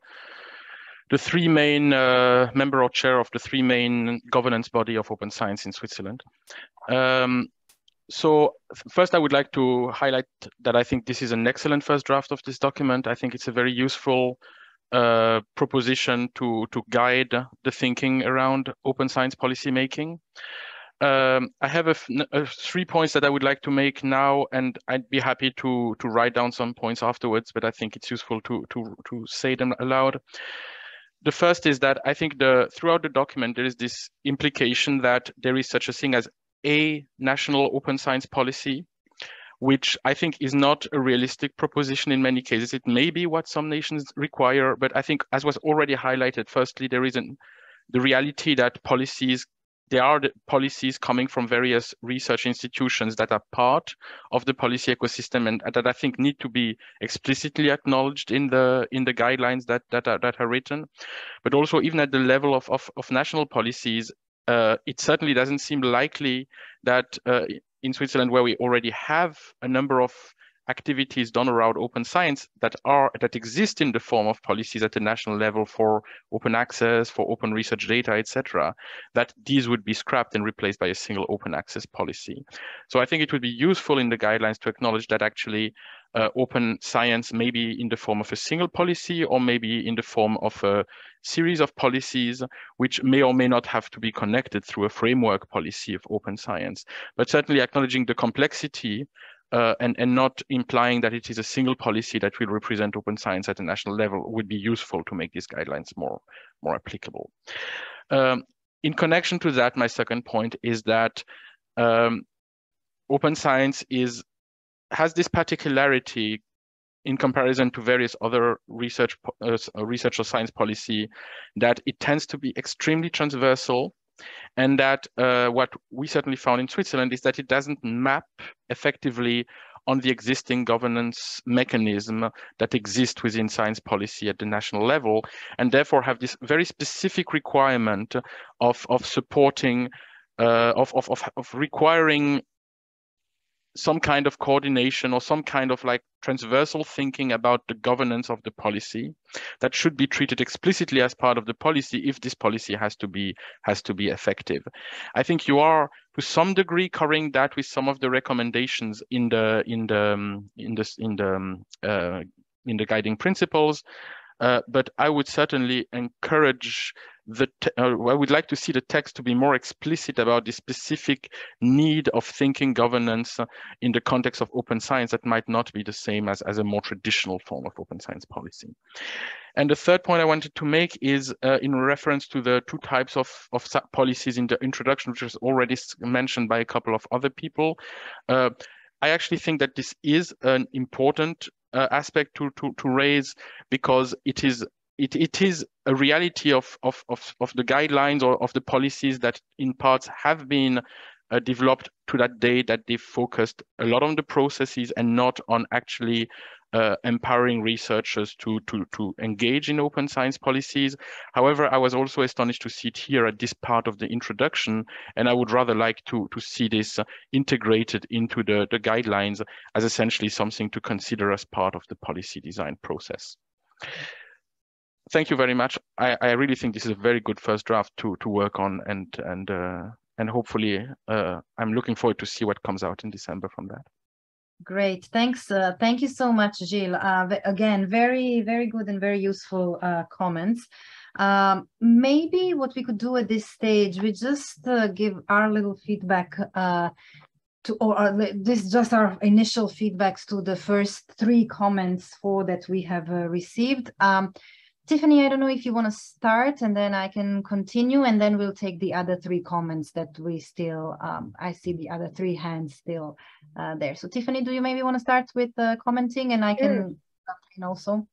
three main member or chair of the three main governance body of open science in Switzerland. So first, I would like to highlight that I think this is an excellent first draft of this document. I think it's a very useful proposition to guide the thinking around open science policy making. I have 3 points that I would like to make now, and I'd be happy to write down some points afterwards, but I think it's useful to say them aloud. The first is that I think throughout the document, there is this implication that there is such a thing as a national open science policy, which I think is not a realistic proposition in many cases. It may be what some nations require, but I think, as was already highlighted, firstly, there is the reality that there are the policies coming from various research institutions that are part of the policy ecosystem, and that I think need to be explicitly acknowledged in the guidelines that are written. But also, even at the level of national policies, it certainly doesn't seem likely that in Switzerland, where we already have a number of activities done around open science that exist in the form of policies at the national level for open access, for open research data, etc., that these would be scrapped and replaced by a single open access policy. So I think it would be useful in the guidelines to acknowledge that actually open science may be in the form of a single policy, or maybe in the form of a series of policies which may or may not have to be connected through a framework policy of open science, but certainly acknowledging the complexity and not implying that it is a single policy that will represent open science at a national level would be useful to make these guidelines more applicable. In connection to that, my second point is that open science has this particularity in comparison to various other research or science policy, that it tends to be extremely transversal, and that what we certainly found in Switzerland is that it doesn't map effectively on the existing governance mechanism that exists within science policy at the national level, and therefore have this very specific requirement of supporting, of requiring some kind of coordination or some kind of like transversal thinking about the governance of the policy that should be treated explicitly as part of the policy if this policy has to be effective. I think you are to some degree covering that with some of the recommendations in the guiding principles. But I would certainly encourage I would like to see the text to be more explicit about the specific need of thinking governance in the context of open science that might not be the same as a more traditional form of open science policy. And the third point I wanted to make is in reference to the two types of policies in the introduction, which was already mentioned by a couple of other people. I actually think that this is an important aspect to raise, because it is a reality of the guidelines or of the policies that in parts have been developed to that day, that they focused a lot on the processes and not on actually empowering researchers to engage in open science policies. However, I was also astonished to see it here at this part of the introduction, and I would rather like to see this integrated into the guidelines as essentially something to consider as part of the policy design process. Thank you very much. I really think this is a very good first draft to work on, and hopefully I'm looking forward to see what comes out in December from that. Great, thanks. Thank you so much, Gilles. Again, very, very good and very useful comments. Maybe what we could do at this stage, we just give our little feedback this is just our initial feedbacks to the first three comments that we have received. Tiffany, I don't know if you want to start, and then I can continue, and then we'll take the other three comments that we still, I see the other three hands still there. So Tiffany, do you maybe want to start with commenting, and I can also?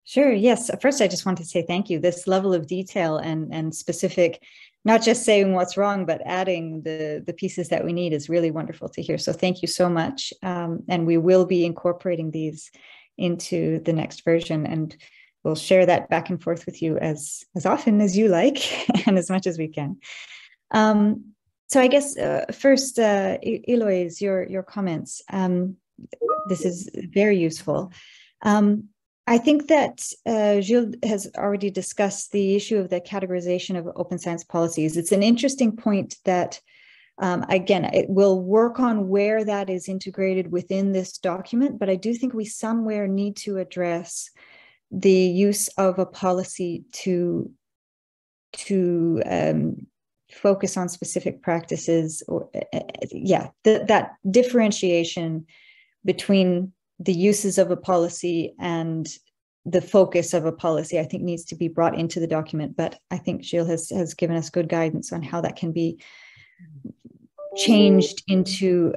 Sure, yes. First, I just want to say thank you. This level of detail and specific, not just saying what's wrong, but adding the pieces that we need is really wonderful to hear. So thank you so much. And we will be incorporating these into the next version, and we'll share that back and forth with you as often as you like and as much as we can. So I guess first, Eloise, your comments. This is very useful. I think that Gilles has already discussed the issue of the categorization of open science policies. It's an interesting point that, again, it will work on where that is integrated within this document, but I do think we somewhere need to address the use of a policy to focus on specific practices, or that differentiation between the uses of a policy and the focus of a policy, I think, needs to be brought into the document. But I think Gilles has given us good guidance on how that can be changed into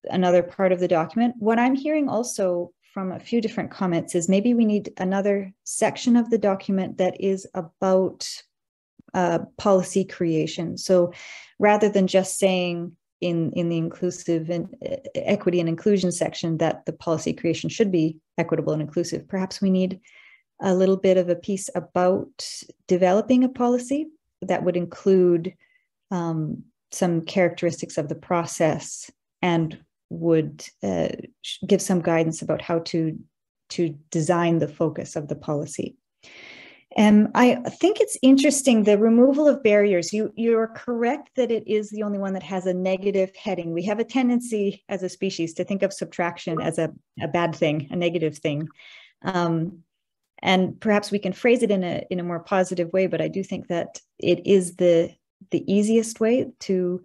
another part of the document. What I'm hearing also from a few different comments is maybe we need another section of the document that is about policy creation. So rather than just saying in the inclusive and equity and inclusion section that the policy creation should be equitable and inclusive, perhaps we need a little bit of a piece about developing a policy that would include some characteristics of the process and would give some guidance about how to design the focus of the policy. I think it's interesting, the removal of barriers. You're correct that it is the only one that has a negative heading. We have a tendency as a species to think of subtraction as a bad thing, a negative thing. And perhaps we can phrase it in a more positive way, but I do think that it is the easiest way to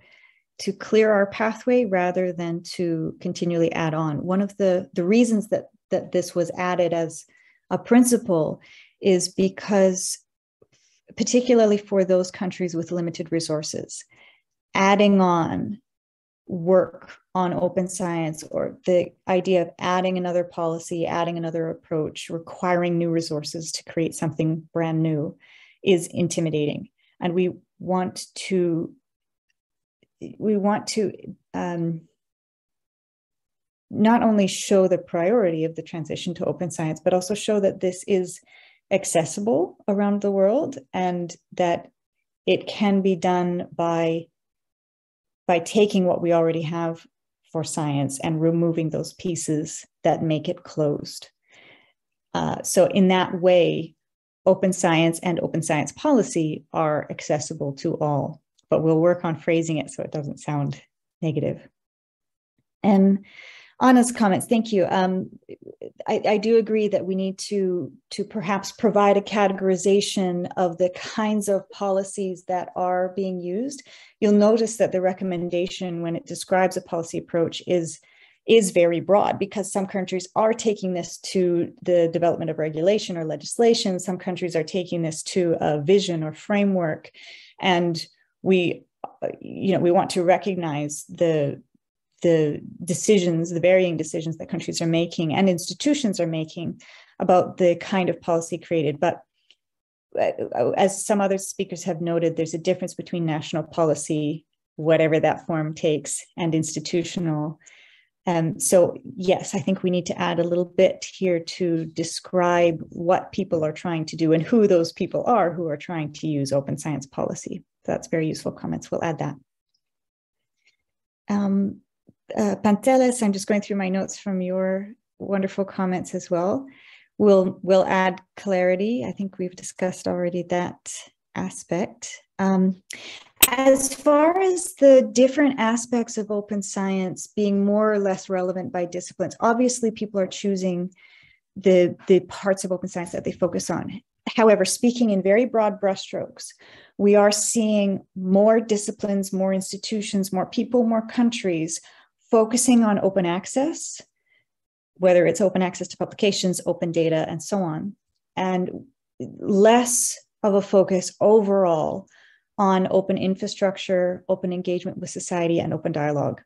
clear our pathway rather than to continually add on. One of the reasons that this was added as a principle is because, particularly for those countries with limited resources, adding on work on open science, or the idea of adding another policy, adding another approach, requiring new resources to create something brand new, is intimidating. And we want to not only show the priority of the transition to open science, but also show that this is accessible around the world, and that it can be done by taking what we already have for science and removing those pieces that make it closed. So in that way, open science and open science policy are accessible to all, but we'll work on phrasing it so it doesn't sound negative. And Anna's comments, thank you. I do agree that we need to perhaps provide a categorization of the kinds of policies that are being used. You'll notice that the recommendation, when it describes a policy approach, is very broad, because some countries are taking this to the development of regulation or legislation. Some countries are taking this to a vision or framework, and we want to recognize the decisions, the varying decisions that countries are making and institutions are making about the kind of policy created. But as some other speakers have noted, there's a difference between national policy, whatever that form takes, and institutional. So yes, I think we need to add a little bit here to describe what people are trying to do and who those people are who are trying to use open science policy. So that's very useful comments. We'll add that. Pantelis, I'm just going through my notes from your wonderful comments as well. We'll add clarity. I think we've discussed already that aspect. As far as the different aspects of open science being more or less relevant by disciplines, obviously people are choosing the parts of open science that they focus on. However, speaking in very broad brushstrokes, we are seeing more disciplines, more institutions, more people, more countries focusing on open access, whether it's open access to publications, open data, and so on, and less of a focus overall on open infrastructure, open engagement with society, and open dialogue.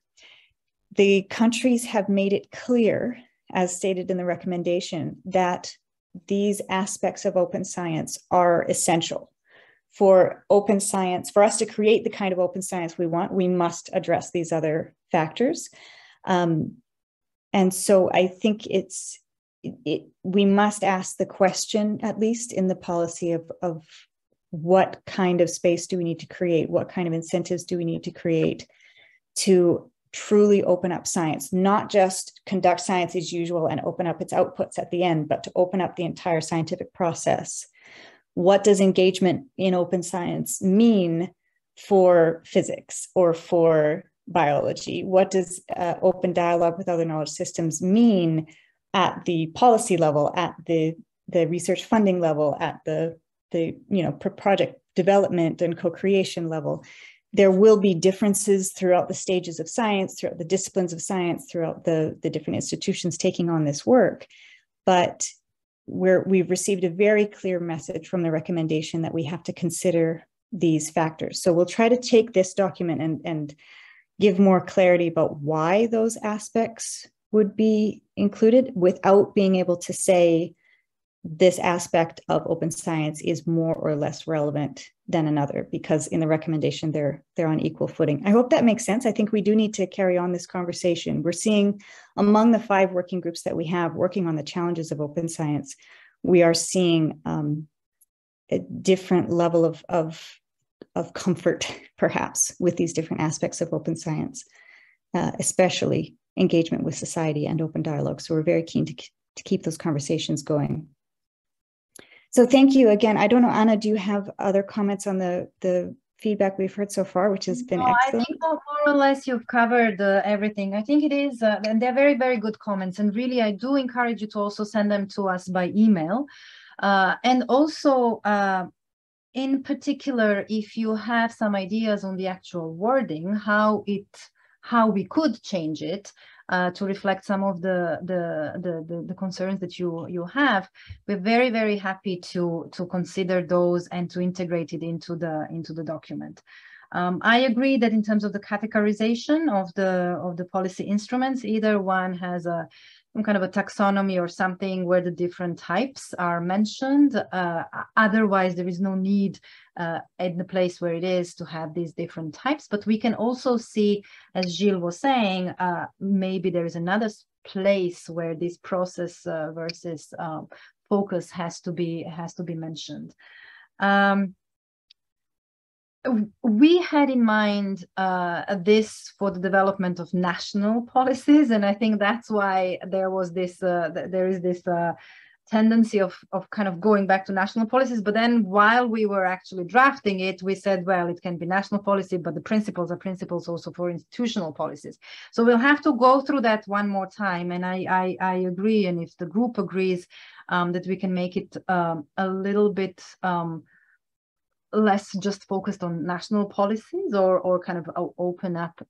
The countries have made it clear, as stated in the recommendation, that these aspects of open science are essential. For open science, for us to create the kind of open science we want, we must address these other factors. And so I think we must ask the question, at least in the policy, of what kind of space do we need to create? What kind of incentives do we need to create to truly open up science, not just conduct science as usual and open up its outputs at the end, but to open up the entire scientific process. What does engagement in open science mean for physics or for biology? What does open dialogue with other knowledge systems mean at the policy level, at the research funding level, at the project development and co-creation level? There will be differences throughout the stages of science, throughout the disciplines of science, throughout the different institutions taking on this work. But we've received a very clear message from the recommendation that we have to consider these factors. So we'll try to take this document and give more clarity about why those aspects would be included without being able to say this aspect of open science is more or less relevant than another, because in the recommendation, they're on equal footing. I hope that makes sense. I think we do need to carry on this conversation. We're seeing among the 5 working groups that we have working on the challenges of open science, we are seeing a different level of comfort, perhaps, with these different aspects of open science, especially engagement with society and open dialogue. So we're very keen to keep those conversations going. So thank you again. I don't know, Anna, do you have other comments on the feedback we've heard so far, which has been excellent? I think more or less you've covered everything. I think it is, and they're very, very good comments. And really, I do encourage you to also send them to us by email. And also, in particular, if you have some ideas on the actual wording, how we could change it to reflect some of the concerns that you have, we're very, very happy to consider those and to integrate it into the document. I agree that in terms of the categorization of the policy instruments, either one has some kind of a taxonomy or something where the different types are mentioned. Otherwise, there is no need at the place where it is to have these different types. But we can also see, as Gilles was saying, maybe there is another place where this process versus focus has to be mentioned. We had in mind this for the development of national policies, and I think that's why there was this there is this tendency of kind of going back to national policies. But then while we were actually drafting it, we said, well, it can be national policy, but the principles are principles also for institutional policies. So we'll have to go through that one more time, and I agree, and if the group agrees, that we can make it a little bit less just focused on national policies, or kind of open up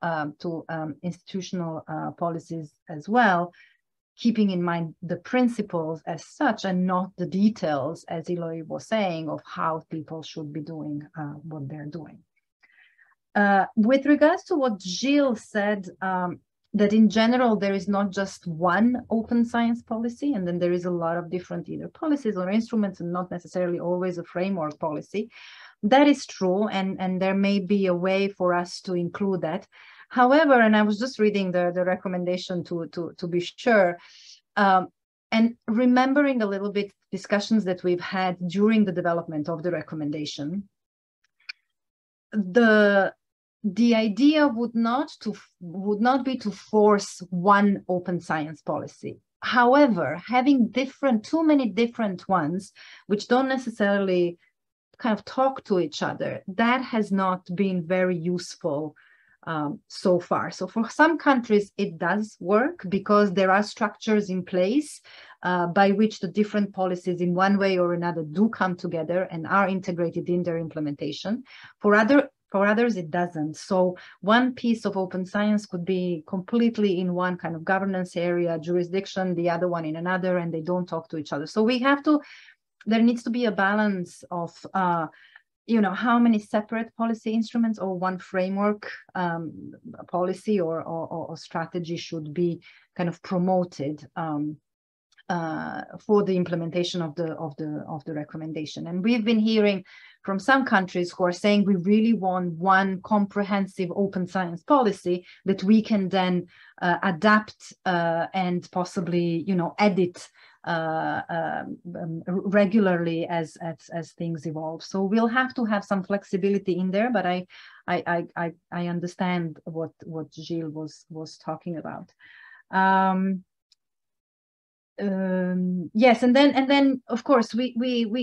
to institutional policies as well, keeping in mind the principles as such and not the details, as Eloy was saying, of how people should be doing what they're doing. With regards to what Gilles said, that in general, there is not just one open science policy, and then there is a lot of different either policies or instruments, and not necessarily always a framework policy. That is true, and there may be a way for us to include that. However, and I was just reading the recommendation to be sure, and remembering a little bit discussions that we've had during the development of the recommendation, the idea would not be to force one open science policy. However, having too many different ones, which don't necessarily kind of talk to each other, that has not been very useful so far. So for some countries, it does work because there are structures in place by which the different policies in one way or another do come together and are integrated in their implementation. For others, it doesn't. So one piece of open science could be completely in one kind of governance area, jurisdiction, the other one in another, and they don't talk to each other. So there needs to be a balance of, how many separate policy instruments or one framework policy or strategy should be kind of promoted for the implementation of the recommendation. And we've been hearing from some countries who are saying we really want one comprehensive open science policy that we can then adapt and possibly, edit regularly as things evolve. So we'll have to have some flexibility in there, but I understand what Gilles was talking about. Yes, and then of course we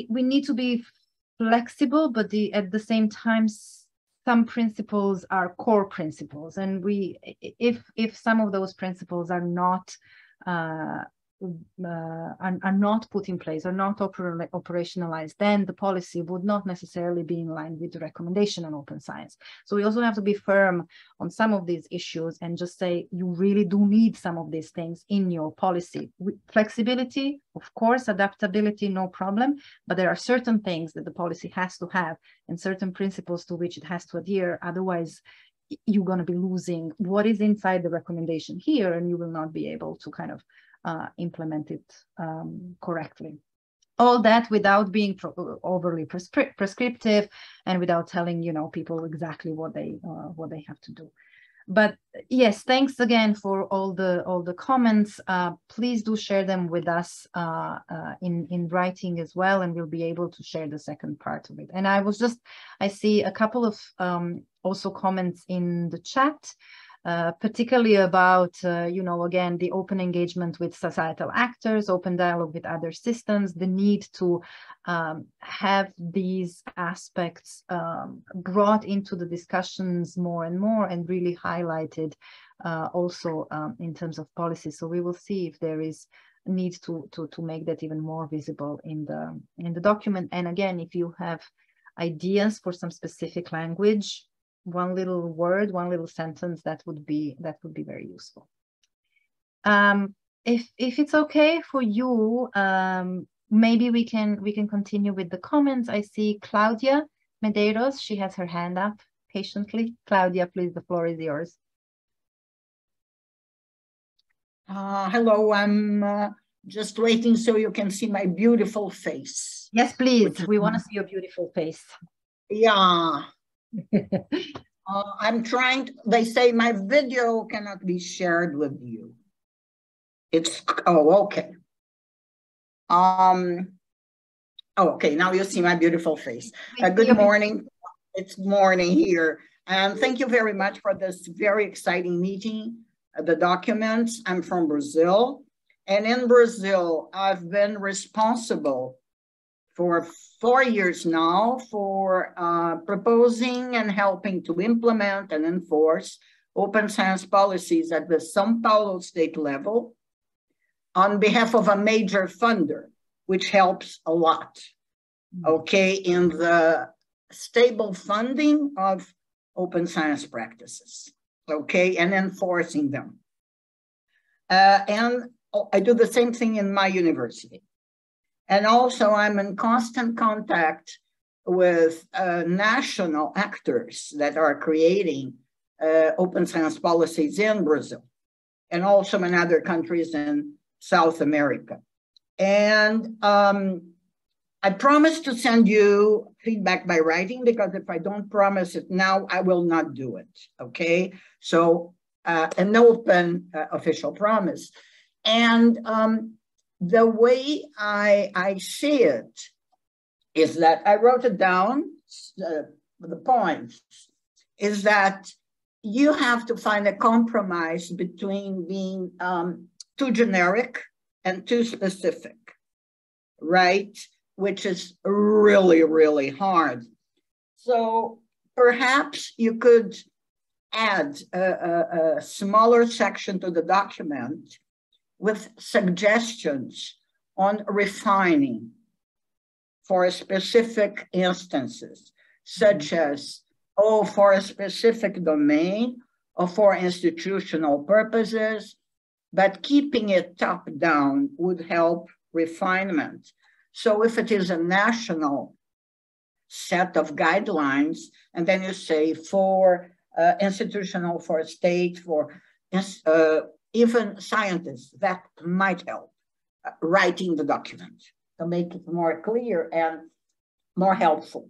need to be flexible, but at the same time some principles are core principles, and if some of those principles are not put in place or not operationalized, then the policy would not necessarily be in line with the recommendation on open science. So we also have to be firm on some of these issues and just say, you really do need some of these things in your policy. Flexibility, of course, adaptability, no problem, but there are certain things that the policy has to have and certain principles to which it has to adhere. Otherwise, you're going to be losing what is inside the recommendation here, and you will not be able to kind of implement it correctly. All that without being overly prescriptive and without telling people exactly what they have to do. But yes, thanks again for all the comments. Please do share them with us in writing as well, and we'll be able to share the second part of it. And I see a couple of also comments in the chat. particularly about, you know, again, the open engagement with societal actors, open dialogue with other systems, the need to have these aspects brought into the discussions more and more, and really highlighted also in terms of policy. So we will see if there is a need to make that even more visible in the document. And again, if you have ideas for some specific language, one little word, one little sentence, that would be very useful. If it's okay for you, maybe we can continue with the comments. I see Claudia Medeiros, she has her hand up patiently. Claudia, please, the floor is yours. Hello, I'm just waiting so you can see my beautiful face. Yes, please. We want to see your beautiful face. Yeah. I'm trying, they say my video cannot be shared with you. It's, oh, okay. Okay, now you see my beautiful face. Good morning. It's morning here. And thank you very much for this very exciting meeting. The documents, I'm from Brazil. And in Brazil, I've been responsible for 4 years now for proposing and helping to implement and enforce open science policies at the São Paulo state level on behalf of a major funder, which helps a lot, okay, in the stable funding of open science practices, okay, and enforcing them. And I do the same thing in my university. And also I'm in constant contact with national actors that are creating open science policies in Brazil and also in other countries in South America. And I promise to send you feedback by writing, because if I don't promise it now, I will not do it, okay? So an open official promise. And the way I see it is that I wrote it down, the points, is that you have to find a compromise between being too generic and too specific, right? Which is really, really hard. So perhaps you could add a smaller section to the document with suggestions on refining for specific instances, such as, oh, for a specific domain or for institutional purposes, but keeping it top down would help refinement. So if it is a national set of guidelines, and then you say for institutional, for state, for even scientists, that might help writing the document to make it more clear and more helpful.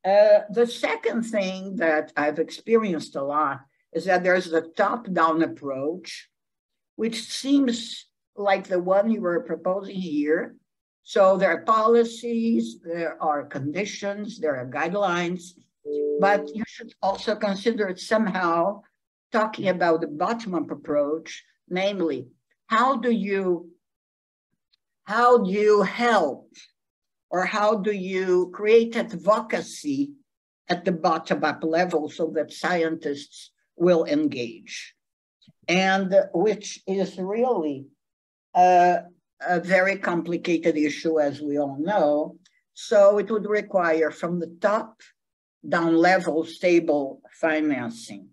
The second thing that I've experienced a lot is that there's a top-down approach, which seems like the one you were proposing here. So there are policies, there are conditions, there are guidelines, but you should also consider it somehow talking about the bottom-up approach, namely, how do you help, or how do you create advocacy at the bottom-up level so that scientists will engage? And which is really a very complicated issue, as we all know. So it would require from the top down level stable financing,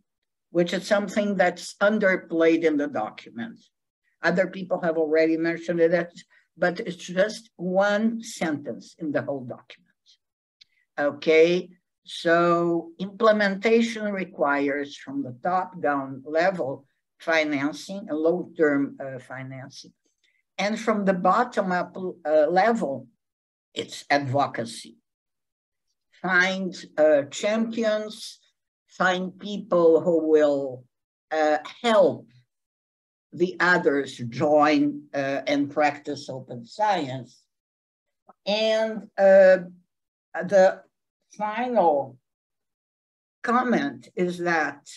which is something that's underplayed in the document. Other people have already mentioned it, but it's just one sentence in the whole document. Okay, so implementation requires from the top down level financing, a long-term financing. And from the bottom up level, it's advocacy. Find champions, find people who will help the others join and practice open science. And the final comment is that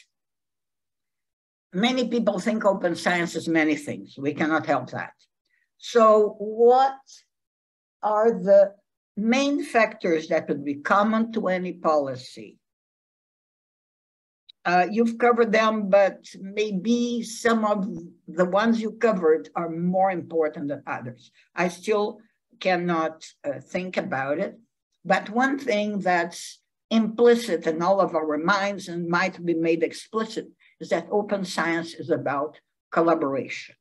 many people think open science is many things. We cannot help that. So what are the main factors that would be common to any policy? You've covered them, but maybe some of the ones you covered are more important than others. I still cannot think about it. But one thing that's implicit in all of our minds and might be made explicit is that open science is about collaboration.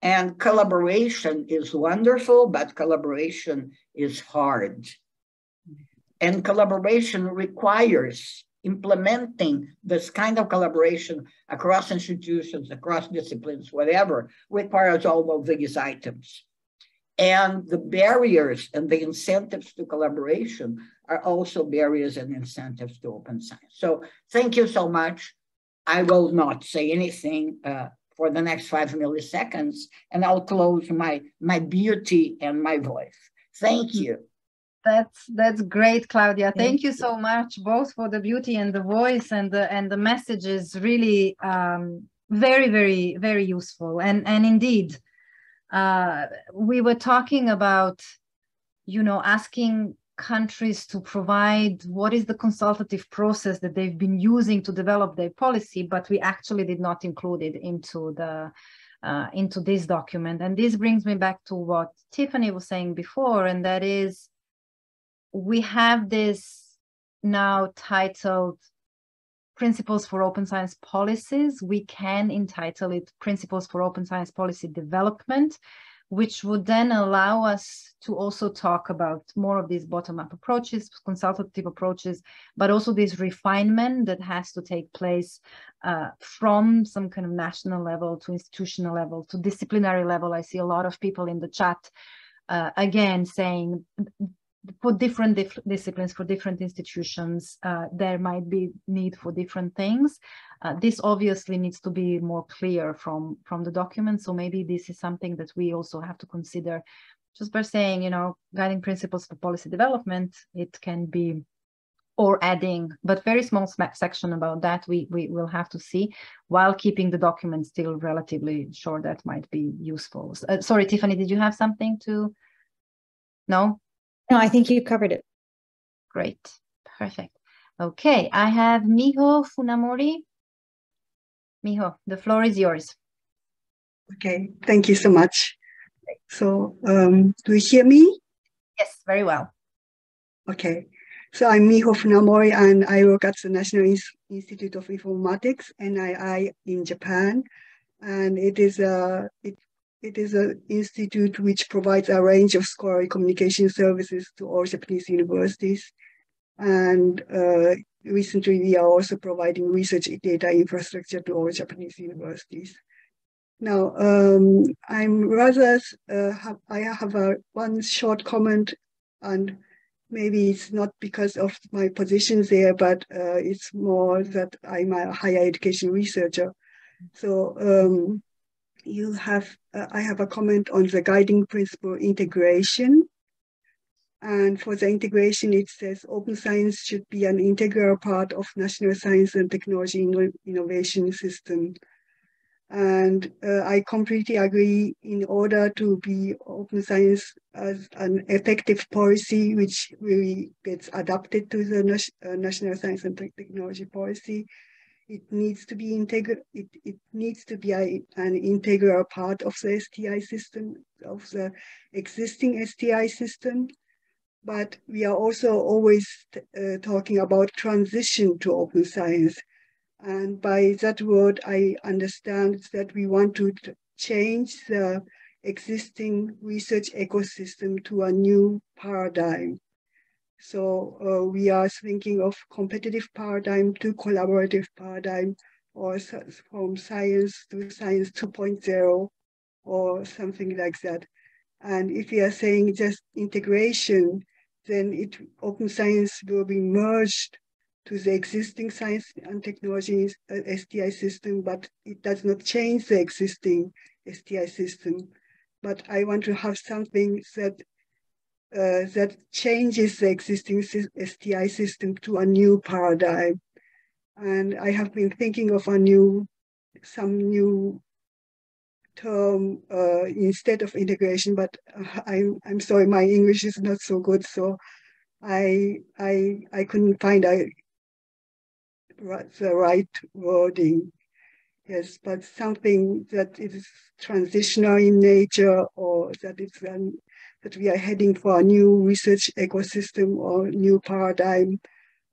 And collaboration is wonderful, but collaboration is hard. And collaboration requires implementing this kind of collaboration across institutions, across disciplines, whatever, requires all of these items. And the barriers and the incentives to collaboration are also barriers and incentives to open science. So thank you so much. I will not say anything for the next 5 milliseconds, and I'll close my beauty and my voice. Thank you. That's great, Claudia. Thank you so much, both for the beauty and the voice, and the messages. Really, very, very, very useful. And indeed, we were talking about, asking countries to provide what is the consultative process that they've been using to develop their policy, but we actually did not include it into this document. And this brings me back to what Tiffany was saying before, and that is, we have this now titled Principles for Open Science Policies. We can entitle it Principles for Open Science Policy Development, which would then allow us to also talk about more of these bottom-up approaches, consultative approaches, but also this refinement that has to take place from some kind of national level to institutional level to disciplinary level. I see a lot of people in the chat, again, saying for different disciplines, for different institutions, there might be need for different things. This obviously needs to be more clear from the document. So maybe this is something that we also have to consider, just by saying, guiding principles for policy development, it can be, or adding, but very small section about that we will have to see, while keeping the document still relatively short. That might be useful. Sorry, Tiffany, did you have something to? No? No, I think you covered it. Great, perfect. Okay, I have Miho Funamori. Miho, the floor is yours. Okay, thank you so much. So, do you hear me? Yes, very well. Okay, so I'm Miho Funamori, and I work at the National Institute of Informatics, NII, in Japan. And it is an institute which provides a range of scholarly communication services to all Japanese universities. And recently, we are also providing research data infrastructure to all Japanese universities. Now, I'm rather, I have one short comment, and maybe it's not because of my position there, but it's more that I'm a higher education researcher. So, I have a comment on the guiding principle integration. And for the integration, it says open science should be an integral part of national science and technology innovation system. And I completely agree. In order to be open science as an effective policy, which really gets adapted to the national science and technology policy, it needs to be it needs to be an integral part of the STI system, of the existing STI system. But we are also always talking about transition to open science. And by that word, I understand that we want to change the existing research ecosystem to a new paradigm. So we are thinking of competitive paradigm to collaborative paradigm, or from science to science 2.0, or something like that. And if we are saying just integration, then open science will be merged to the existing science and technology STI system, but it does not change the existing STI system. But I want to have something that changes the existing STI system to a new paradigm. And I have been thinking of some new term instead of integration, but I'm sorry, my English is not so good, so I couldn't find the right wording. Yes, but something that is transitional in nature, or that that we are heading for a new research ecosystem or new paradigm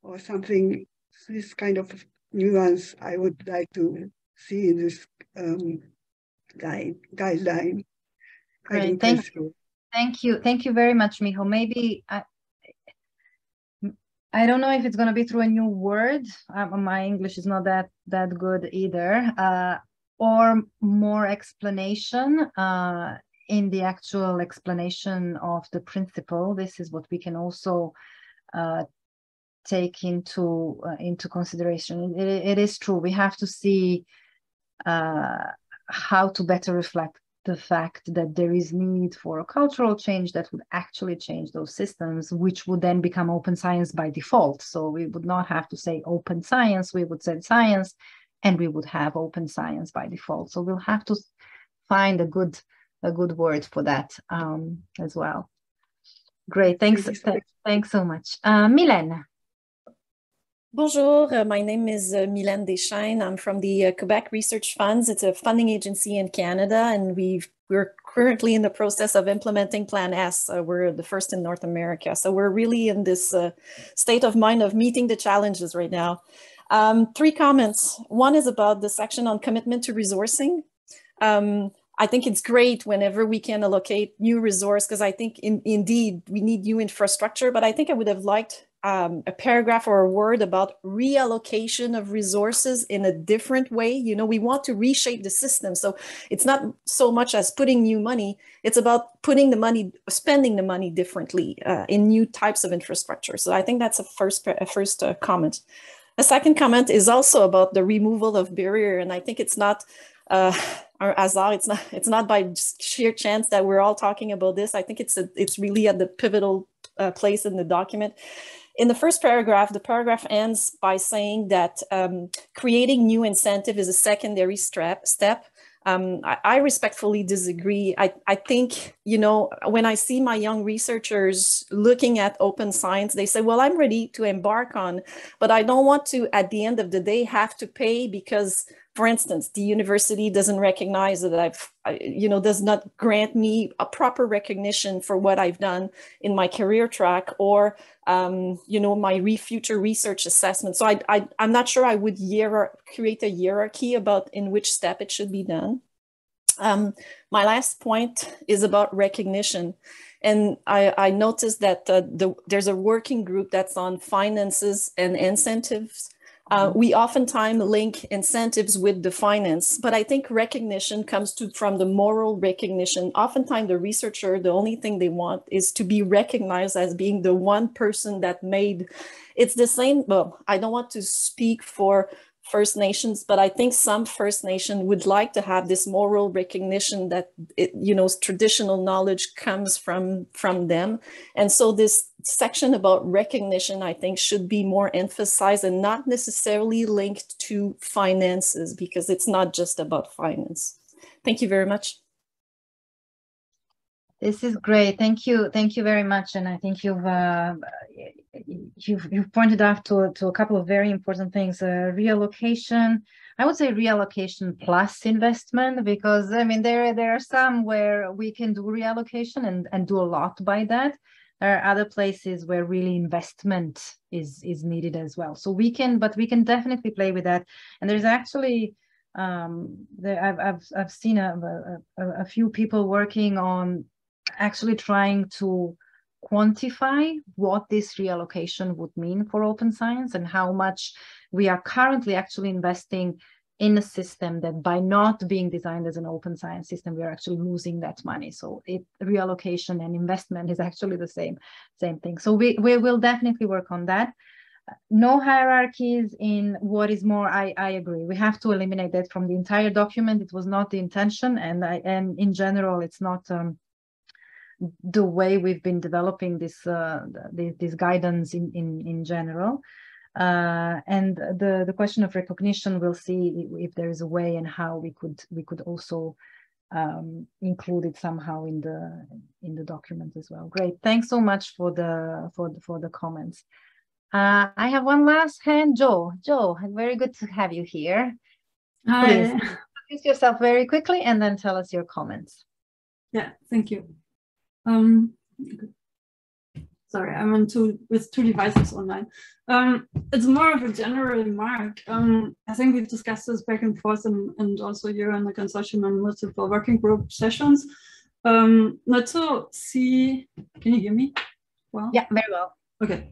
or something. This kind of nuance I would like to see in this guideline. Great, thank you very much, Miho. Maybe I don't know if it's going to be through a new word. My English is not that good either, or more explanation in the actual explanation of the principle. This is what we can also take into consideration. It is true. We have to see how to better reflect the fact that there is need for a cultural change that would actually change those systems, which would then become open science by default. So we would not have to say open science, we would say science, and we would have open science by default. So we'll have to find a good word for that as well. Great, thanks so much. Mylène. Bonjour, my name is Mylène Deschaines. I'm from the Quebec Research Funds. It's a funding agency in Canada, and we're currently in the process of implementing Plan S. We're the first in North America. So we're really in this state of mind of meeting the challenges right now. 3 comments. One is about the section on commitment to resourcing. I think it's great whenever we can allocate new resource, because I think indeed we need new infrastructure, but I think I would have liked a paragraph or a word about reallocation of resources in a different way. You know, we want to reshape the system. So it's not so much as putting new money, it's about putting the money, spending the money differently in new types of infrastructure. So I think that's a first comment. A second comment is also about the removal of barrier. And I think it's not it's not by sheer chance that we're all talking about this. I think it's really at the pivotal place in the document. In the first paragraph, the paragraph ends by saying that creating new incentive is a secondary step. I respectfully disagree. I think, you know, when I see my young researchers looking at open science, they say, well, I'm ready to embark on, but I don't want to, at the end of the day, have to pay because, for instance, the university doesn't recognize that does not grant me a proper recognition for what I've done in my career track, or, my future research assessment. So I'm not sure I would create a hierarchy about in which step it should be done. My last point is about recognition. And I noticed that there's a working group that's on finances and incentives. We oftentimes link incentives with the finance, but I think recognition comes from the moral recognition. Oftentimes the researcher, the only thing they want is to be recognized as being the one person that made. It's the same, well, I don't want to speak for First Nations, but I think some First Nation would like to have this moral recognition that traditional knowledge comes from them. And so this section about recognition, I think, should be more emphasized and not necessarily linked to finances, because it's not just about finance. Thank you very much. This is great. Thank you very much. And I think you've pointed out to a couple of very important things. Reallocation. I would say reallocation plus investment, because I mean there are some where we can do reallocation and do a lot by that. There are other places where really investment is needed as well. So we can definitely play with that. And there's actually I've seen a few people working on actually trying to quantify what this reallocation would mean for open science and how much we are currently actually investing in a system that, by not being designed as an open science system, we are actually losing that money. So reallocation and investment is actually the same thing. So we will definitely work on that. No hierarchies in what is more. I agree. We have to eliminate that from the entire document. It was not the intention, and in general, it's not the way we've been developing this guidance in general. And the question of recognition, we'll see if there is a way and how we could also include it somehow in the document as well. Great, thanks so much for the comments. I have one last hand, Joe. Joe, very good to have you here. Hi. Please introduce yourself very quickly and then tell us your comments. Yeah, thank you. Sorry, I'm with two devices online. It's more of a general remark. I think we've discussed this back and forth, and also you're in the consortium and multiple working group sessions. Not to see, can you hear me? Well, yeah, very well. Okay.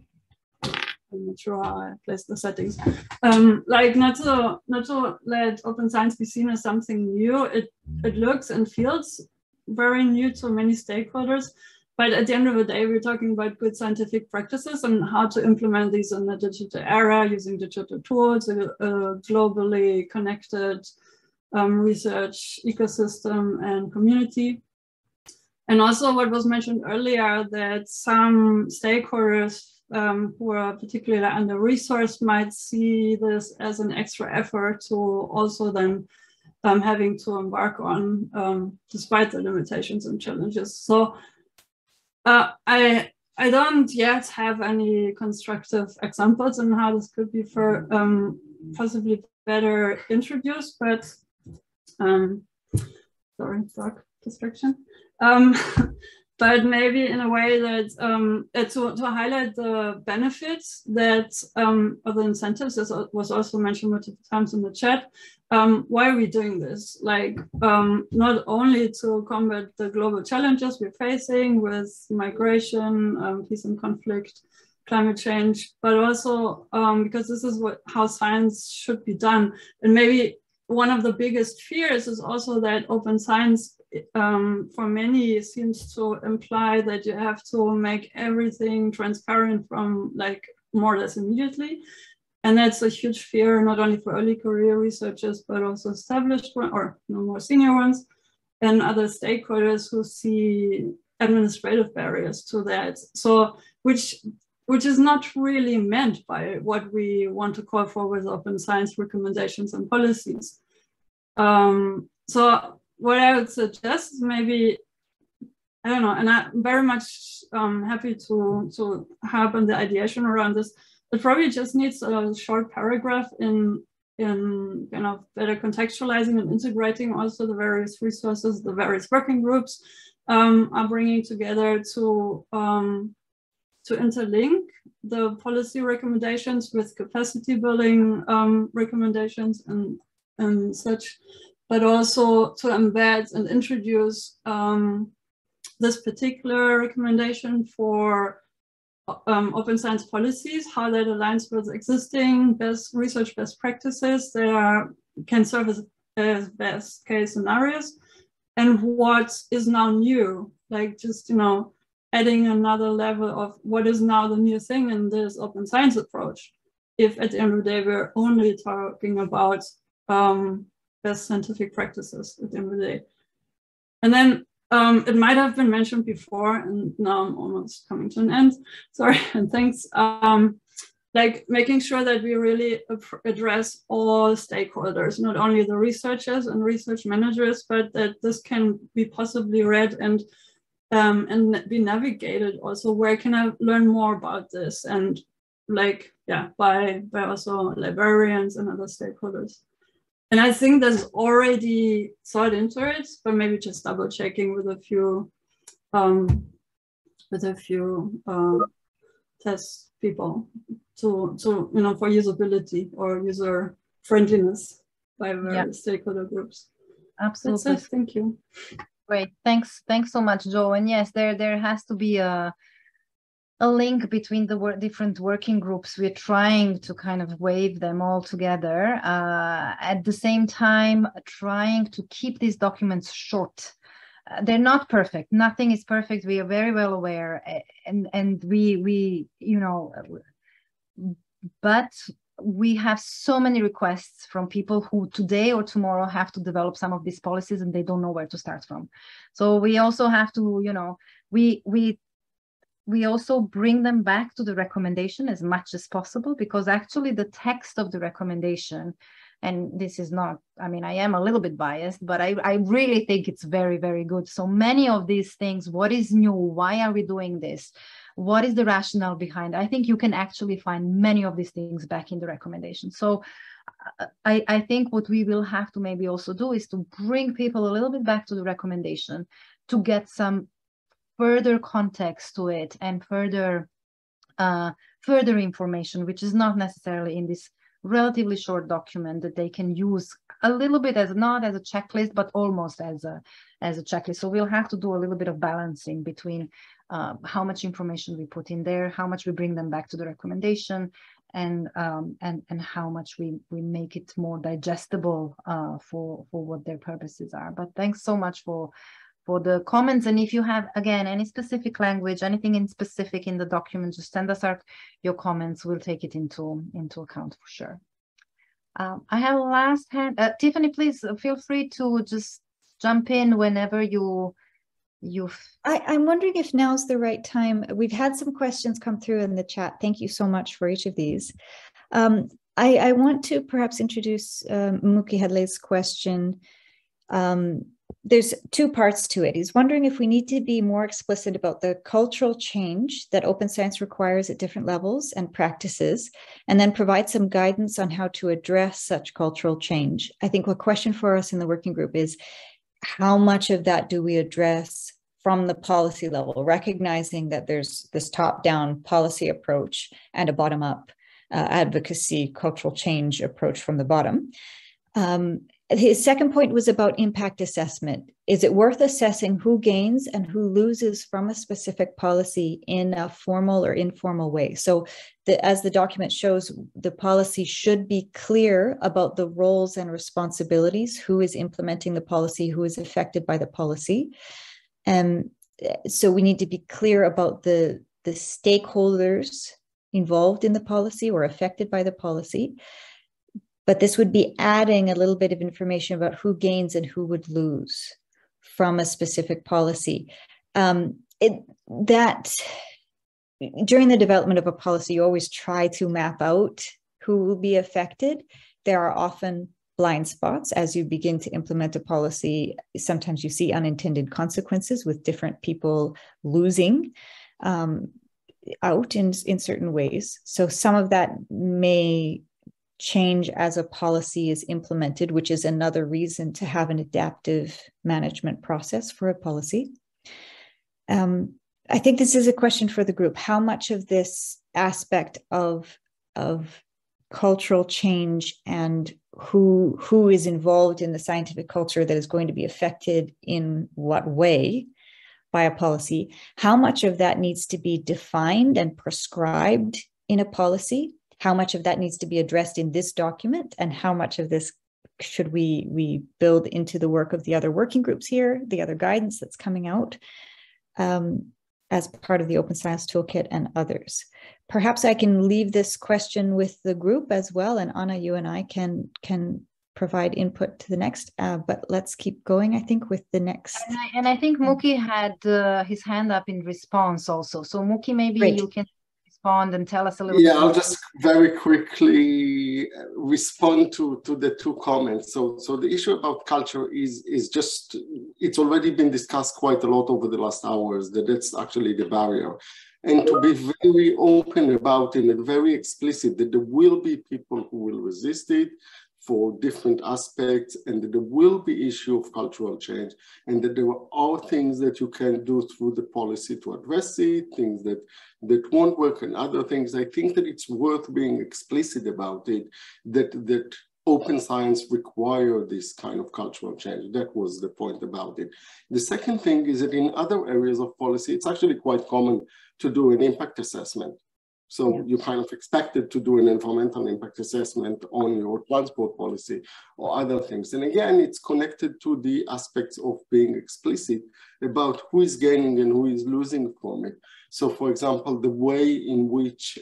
I'm not sure how I place the settings. Like not to let open science be seen as something new. It looks and feels very new to many stakeholders. But at the end of the day, we're talking about good scientific practices and how to implement these in the digital era using digital tools, a globally connected research ecosystem and community. And also what was mentioned earlier, that some stakeholders who are particularly under-resourced might see this as an extra effort to also then having to embark on despite the limitations and challenges. So I don't yet have any constructive examples on how this could be for possibly better introduced, but sorry, dog distraction. But maybe in a way that to highlight the benefits that of the incentives, as was also mentioned multiple times in the chat. Why are we doing this? Like not only to combat the global challenges we're facing with migration, peace and conflict, climate change, but also because this is how science should be done. And maybe one of the biggest fears is also that open science for many seems to imply that you have to make everything transparent from like more or less immediately. And that's a huge fear, not only for early career researchers, but also established or more senior ones and other stakeholders who see administrative barriers to that. So which is not really meant by what we want to call for with open science recommendations and policies. So what I would suggest is maybe, I don't know, and I'm very much happy to help in the ideation around this. It probably just needs a short paragraph in kind of better contextualizing and integrating also the various resources, the various working groups are bringing together to interlink the policy recommendations with capacity building recommendations and such, but also to embed and introduce this particular recommendation for open science policies, how that aligns with existing research best practices that can serve as best case scenarios, and what is now new, like just, adding another level of what is now the new thing in this open science approach, if at the end of the day we're only talking about best scientific practices at the end of the day. And then it might have been mentioned before, and now I'm almost coming to an end, sorry, and thanks. Like making sure that we really address all stakeholders, not only the researchers and research managers, but that this can be possibly read and be navigated also. Where can I learn more about this? And like, yeah, by also librarians and other stakeholders. And I think there's already thought into it, but maybe just double checking with a few test people to for usability or user friendliness by various stakeholder groups. Absolutely. That's it. Thank you. Great. Thanks so much, Joe. And yes, there has to be a link between the different working groups. We're trying to kind of wave them all together, at the same time trying to keep these documents short. They're not perfect. Nothing is perfect. We are very well aware, and we but we have so many requests from people who today or tomorrow have to develop some of these policies and they don't know where to start from. So we also have to, we we also bring them back to the recommendation as much as possible, because actually the text of the recommendation, and this is not, I mean, I am a little bit biased, but I really think it's very, very good. So many of these things, what is new? Why are we doing this? What is the rationale behind? I think you can actually find many of these things back in the recommendation. So I think what we will have to maybe also do is to bring people a little bit back to the recommendation to get some further context to it and further information, which is not necessarily in this relatively short document, that they can use a little bit as, not as a checklist, but almost as a checklist. So we'll have to do a little bit of balancing between how much information we put in there, how much we bring them back to the recommendation, and how much we make it more digestible for what their purposes are. But thanks so much for the comments. And if you have, again, any specific language, anything in specific in the document, just send us your comments. We'll take it into account for sure. I have a last hand. Tiffany, please feel free to just jump in whenever I'm wondering if now's the right time. We've had some questions come through in the chat. Thank you so much for each of these. I want to perhaps introduce Muki Hadley's question. There's two parts to it. He's wondering if we need to be more explicit about the cultural change that open science requires at different levels and practices, and then provide some guidance on how to address such cultural change. I think a question for us in the working group is, how much of that do we address from the policy level, recognizing that there's this top-down policy approach and a bottom-up advocacy, cultural change approach from the bottom. His second point was about impact assessment. Is it worth assessing who gains and who loses from a specific policy in a formal or informal way? So as the document shows, the policy should be clear about the roles and responsibilities, who is implementing the policy, who is affected by the policy. And so we need to be clear about the stakeholders involved in the policy or affected by the policy. But this would be adding a little bit of information about who gains and who would lose from a specific policy. During the development of a policy, you always try to map out who will be affected. There are often blind spots as you begin to implement a policy. Sometimes you see unintended consequences with different people losing out in certain ways. So some of that may change as a policy is implemented, which is another reason to have an adaptive management process for a policy. I think this is a question for the group. How much of this aspect of cultural change and who is involved in the scientific culture that is going to be affected in what way by a policy, how much of that needs to be defined and prescribed in a policy? How much of that needs to be addressed in this document, and how much of this should we build into the work of the other working groups here, the other guidance that's coming out as part of the Open Science Toolkit and others. Perhaps I can leave this question with the group as well, and Anna, you and I can provide input to the next, but let's keep going, I think, with the next. And I think Muki had his hand up in response also. So Muki, maybe Great. You can and tell us a little bit. Yeah, I'll just very quickly respond to the two comments. So the issue about culture is just, it's already been discussed quite a lot over the last hours, that it's actually the barrier. And to be very open about it and very explicit that there will be people who will resist it for different aspects, and that there will be issue of cultural change, and that there are things that you can do through the policy to address it, things that won't work, and other things. I think that it's worth being explicit about it, that open science require this kind of cultural change. That was the point about it. The second thing is that in other areas of policy, it's actually quite common to do an impact assessment. So you kind of expected to do an environmental impact assessment on your transport policy or other things. And again, it's connected to the aspects of being explicit about who is gaining and who is losing from it. So for example, the way in which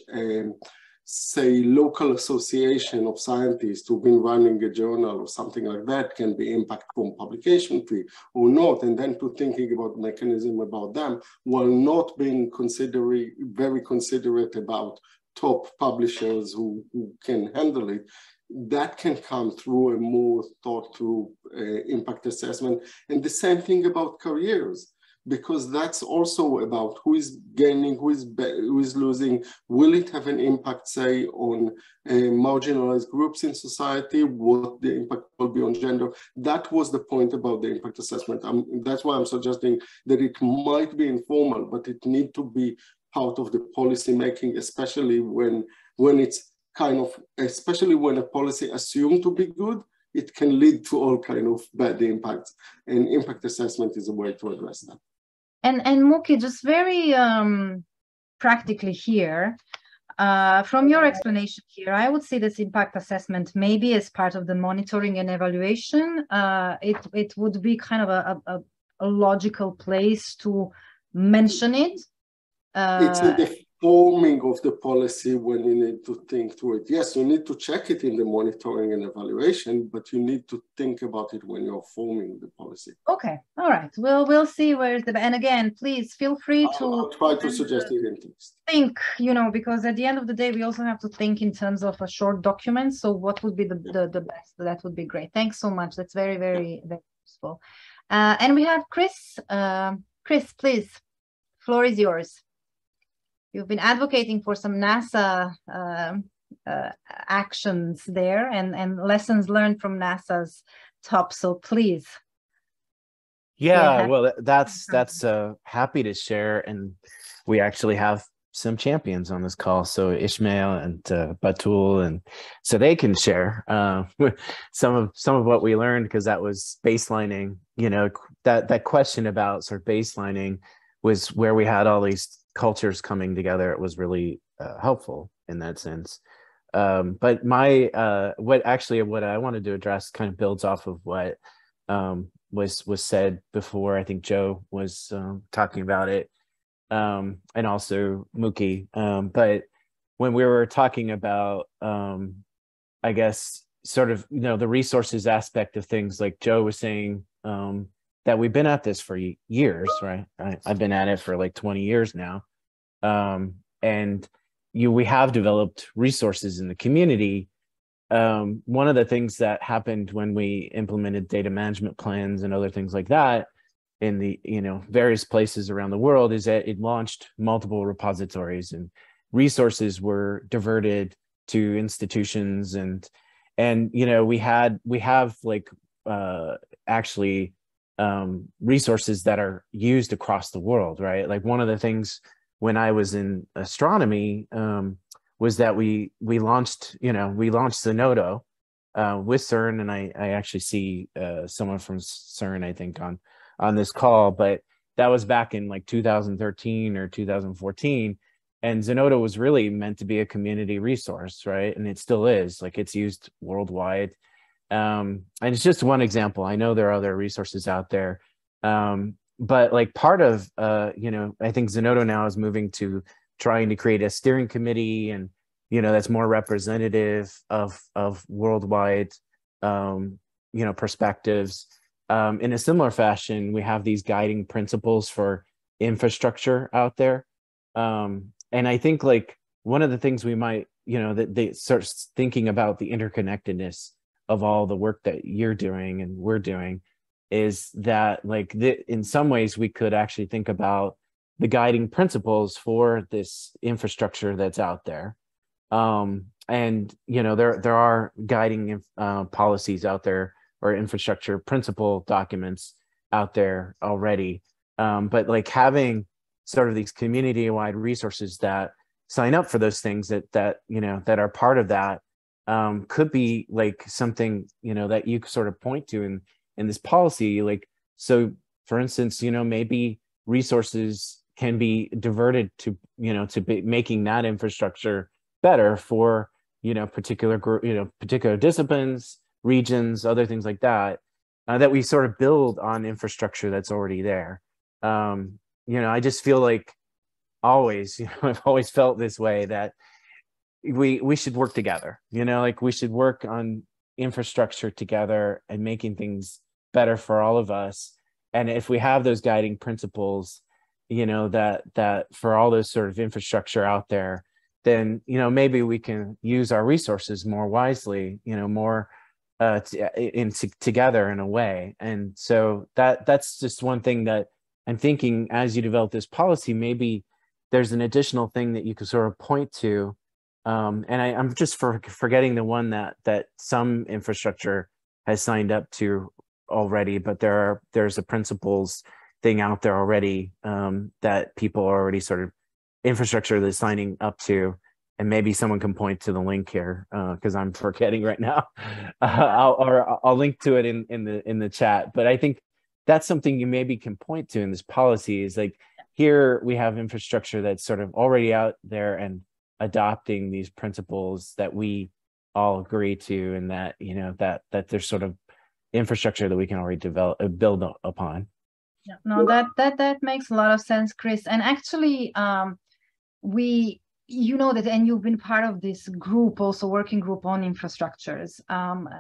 say, local association of scientists who've been running a journal or something like that can be impact from publication fee or not, and then to thinking about mechanism about them while not being very considerate about top publishers who can handle it. That can come through a more thought through impact assessment. And the same thing about careers, because that's also about who is gaining, who is losing. Will it have an impact, say, on marginalized groups in society? What the impact will be on gender? That was the point about the impact assessment. That's why I'm suggesting that it might be informal, but it need to be part of the policy making, especially when it's kind of, especially when a policy assumed to be good, it can lead to all kind of bad impacts. And impact assessment is a way to address that. And Muki, just very practically here, from your explanation here, I would say this impact assessment maybe as part of the monitoring and evaluation. It would be kind of a logical place to mention it. It's in the forming of the policy when you need to think through it. Yes, you need to check it in the monitoring and evaluation, but you need to think about it when you're forming the policy. Okay, all right. We'll see where's the, and again, please feel free to I'll try to suggest it in text. Think, because at the end of the day, we also have to think in terms of a short document. So what would be the best? That would be great. Thanks so much. That's very, very, very useful. And we have Chris. Chris, please, floor is yours. You've been advocating for some NASA actions there and lessons learned from NASA's top. So please. Yeah, well, that's happy to share. And we actually have some champions on this call. So Ishmael and Batul, and so they can share some of what we learned, because that was baselining. That question about sort of baselining was where we had all these cultures coming together. It was really helpful in that sense. But what I wanted to address kind of builds off of what was said before. I think Joe was talking about it, and also Muki. But when we were talking about, I guess, sort of, the resources aspect of things, like Joe was saying, that we've been at this for years, right? I've been at it for like 20 years now. And we have developed resources in the community. One of the things that happened when we implemented data management plans and other things like that in the various places around the world is that it launched multiple repositories, and resources were diverted to institutions, and we have like actually resources that are used across the world, right? Like one of the things when I was in astronomy was that we launched Zenodo with CERN, and I actually see someone from CERN, I think, on this call, but that was back in like 2013 or 2014, and Zenodo was really meant to be a community resource, right? And it still is. Like, it's used worldwide. And it's just one example. I know there are other resources out there. But like part of, I think Zenodo now is moving to trying to create a steering committee, and, that's more representative of worldwide, perspectives. In a similar fashion, we have these guiding principles for infrastructure out there. And I think like one of the things we might, that they start thinking about the interconnectedness of all the work that you're doing and we're doing, is that like in some ways we could actually think about the guiding principles for this infrastructure that's out there. And there are guiding policies out there, or infrastructure principle documents out there already. But like having sort of these community-wide resources that sign up for those things that are part of that could be like something that you sort of point to in this policy. Like, so for instance, maybe resources can be diverted to making that infrastructure better for particular particular disciplines, regions, other things like that, that we sort of build on infrastructure that's already there. I just feel like always, I've always felt this way, that we should work together, you know, like we should work on infrastructure together and making things better for all of us. And if we have those guiding principles, you know, that for all those sort of infrastructure out there, then, you know, maybe we can use our resources more wisely, you know, more together in a way. And so that's just one thing that I'm thinking as you develop this policy, maybe there's an additional thing that you could sort of point to. And I'm just forgetting the one that some infrastructure has signed up to already, but there's a principles thing out there already that people are already sort of infrastructure that's signing up to. And maybe someone can point to the link here because I'm forgetting right now. I'll link to it in the chat. But I think that's something you maybe can point to in this policy is like, here we have infrastructure that's sort of already out there and adopting these principles that we all agree to, and that, you know, that there's sort of infrastructure that we can already build upon. Yeah, no, that makes a lot of sense, Chris. And actually, you know that, and you've been part of this group, also working group on infrastructures.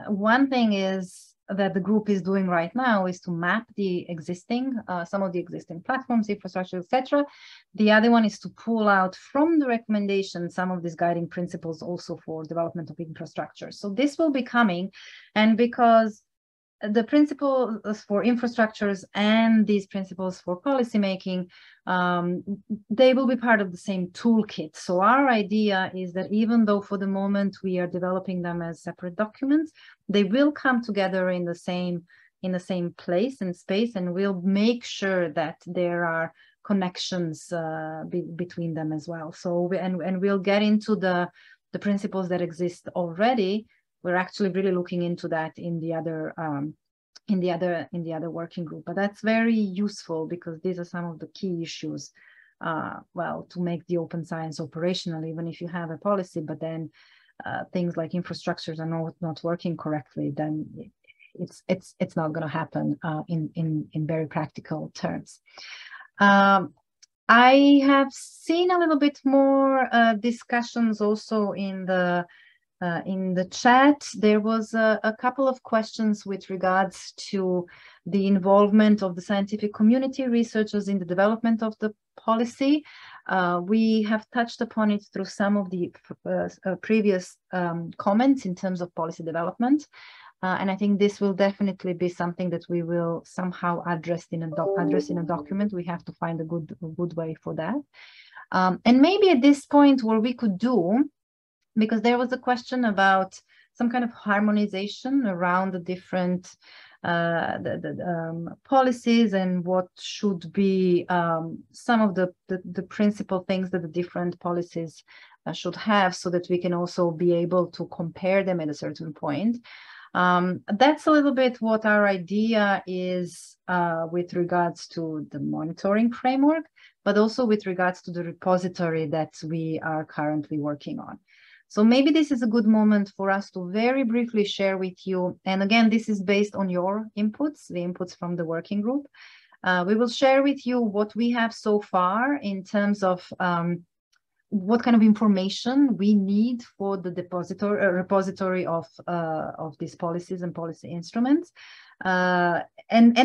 One thing is that the group is doing right now is to map the existing, some of the existing platforms, infrastructure, etc. The other one is to pull out from the recommendation some of these guiding principles also for development of infrastructure. So this will be coming, and because the principles for infrastructures and these principles for policymaking, they will be part of the same toolkit. So our idea is that even though for the moment we are developing them as separate documents, they will come together in the same place and space, and we'll make sure that there are connections between them as well. So and we'll get into the principles that exist already. We're actually really looking into that in the other working group, but that's very useful because these are some of the key issues. Well, to make the open science operational, even if you have a policy, but then things like infrastructures are not working correctly, then it's not going to happen in very practical terms. I have seen a little bit more discussions also in the chat. There was a couple of questions with regards to the involvement of the scientific community researchers in the development of the policy. We have touched upon it through some of the previous comments in terms of policy development. And I think this will definitely be something that we will somehow address in a document. We have to find a good way for that. And maybe at this point, what we could do, because there was a question about some kind of harmonization around the different policies and what should be some of the principal things that the different policies should have, so that we can also be able to compare them at a certain point. That's a little bit what our idea is with regards to the monitoring framework, but also with regards to the repository that we are currently working on. So maybe this is a good moment for us to very briefly share with you. And again, this is based on your inputs, the inputs from the working group. We will share with you what we have so far in terms of what kind of information we need for the repository of these policies and policy instruments. And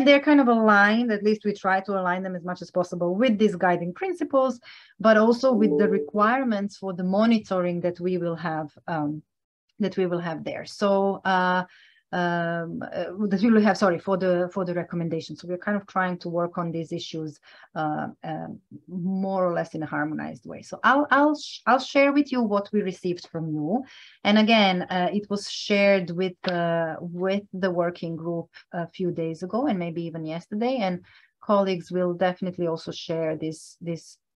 they're kind of aligned, at least we try to align them as much as possible with these guiding principles, but also with the requirements for the monitoring that we will have there. So that we will have, sorry, for the recommendation. So we're kind of trying to work on these issues more or less in a harmonized way. So I'll share with you what we received from you. And again, it was shared with the working group a few days ago, and maybe even yesterday. And colleagues will definitely also share these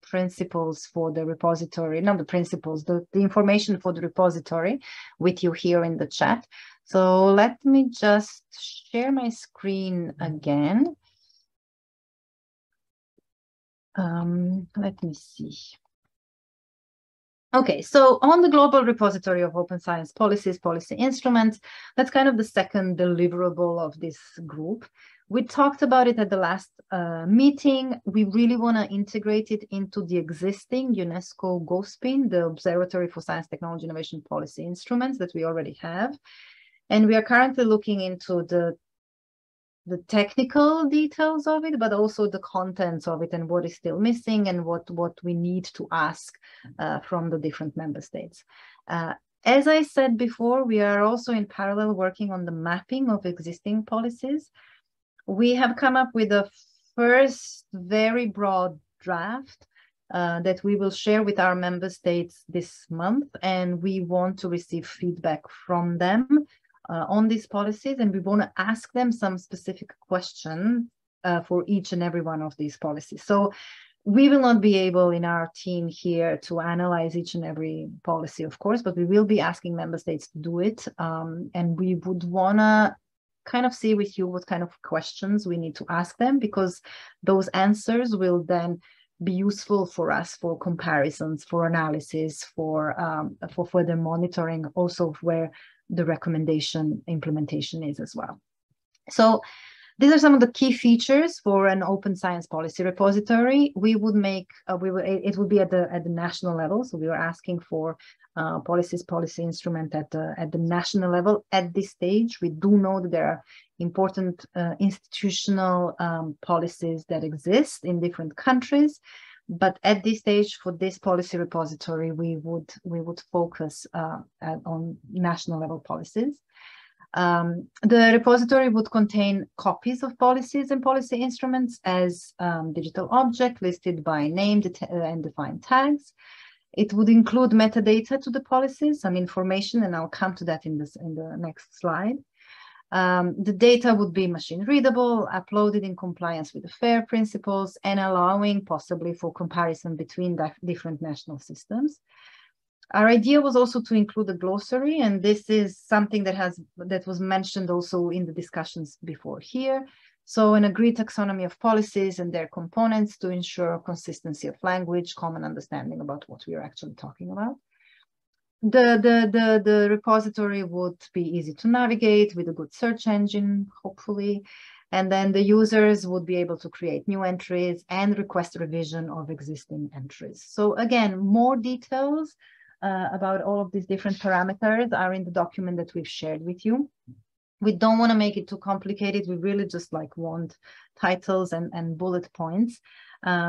principles for the repository, not the principles, the information for the repository with you here in the chat. So let me just share my screen again. Let me see. Okay, so on the global repository of open science policies, policy instruments, that's kind of the second deliverable of this group. We talked about it at the last meeting. We really want to integrate it into the existing UNESCO GOSPIN, the Observatory for Science, Technology, Innovation Policy instruments that we already have. And we are currently looking into the technical details of it, but also the contents of it and what is still missing and what we need to ask from the different member states. As I said before, we are also in parallel working on the mapping of existing policies. We have come up with a first very broad draft that we will share with our member states this month, and we want to receive feedback from them on these policies, and we want to ask them some specific questions for each and every one of these policies. So we will not be able in our team here to analyze each and every policy, of course, but we will be asking member states to do it, and we would want to kind of see with you what kind of questions we need to ask them, because those answers will then be useful for us for comparisons, for analysis, for further monitoring, also where the recommendation implementation is as well. So these are some of the key features for an open science policy repository. We would make, it would be at the national level. So we were asking for policy instrument at the national level. At this stage, we do know that there are important institutional policies that exist in different countries. But at this stage, for this policy repository, we would focus on national level policies. The repository would contain copies of policies and policy instruments as digital object listed by name and defined tags. It would include metadata to the policies, some information, and I'll come to that in the next slide. The data would be machine readable, uploaded in compliance with the FAIR principles, and allowing possibly for comparison between different national systems. Our idea was also to include a glossary, and this is something that was mentioned also in the discussions before here. So an agreed taxonomy of policies and their components to ensure consistency of language, common understanding about what we are actually talking about. The repository would be easy to navigate with a good search engine, hopefully. And then the users would be able to create new entries and request revision of existing entries. So again, more details about all of these different parameters are in the document that we've shared with you. We don't want to make it too complicated. We really just want titles and bullet points.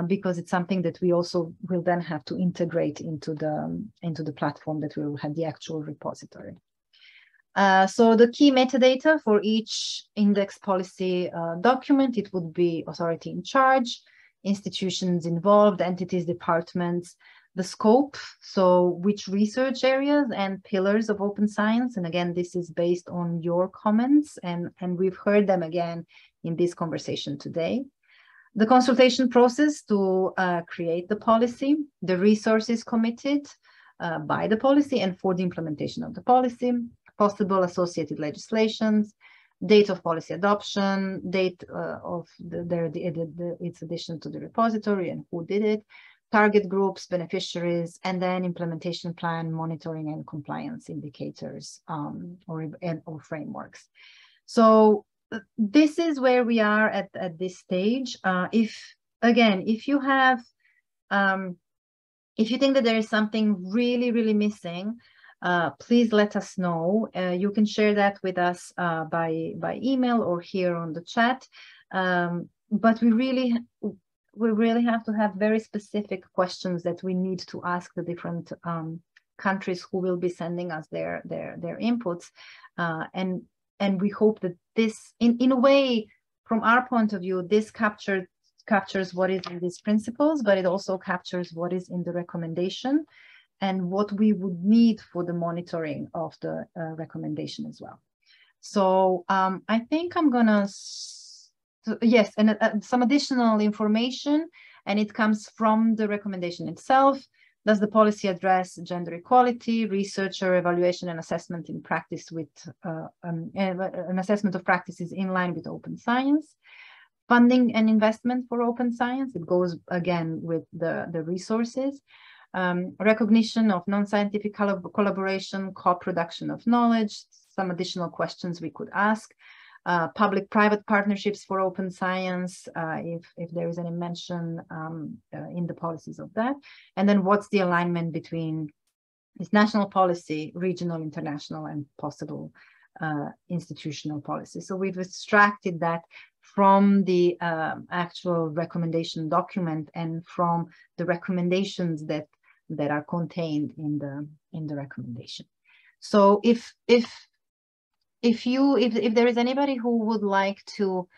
Because it's something that we also will then have to integrate into the platform that we will have the actual repository. So the key metadata for each index policy document, it would be authority in charge, institutions involved, entities, departments, the scope, so which research areas and pillars of open science. And again, this is based on your comments, and we've heard them again in this conversation today. The consultation process to create the policy, the resources committed by the policy and for the implementation of the policy, possible associated legislations, date of policy adoption, date of its addition to the repository and who did it, target groups, beneficiaries, and then implementation plan, monitoring and compliance indicators or frameworks. So this is where we are at this stage. If you have, if you think that there is something really missing, please let us know. You can share that with us by email or here on the chat. But we really have to have very specific questions that we need to ask the different countries who will be sending us their inputs, and we hope that this, in a way, from our point of view, this captures what is in these principles, but it also captures what is in the recommendation and what we would need for the monitoring of the recommendation as well. So I think I'm gonna, yes, and some additional information, and it comes from the recommendation itself. Does the policy address gender equality, researcher evaluation and assessment in practice with an assessment of practices in line with open science? Funding and investment for open science, it goes again with the resources. Recognition of non-scientific collaboration, co-production of knowledge, some additional questions we could ask. public-private partnerships for open science, if there is any mention in the policies of that. And then what's the alignment between this national policy, regional, international, and possible institutional policy. So we've extracted that from the actual recommendation document and from the recommendations that are contained in the recommendation. So if there is anybody who would like to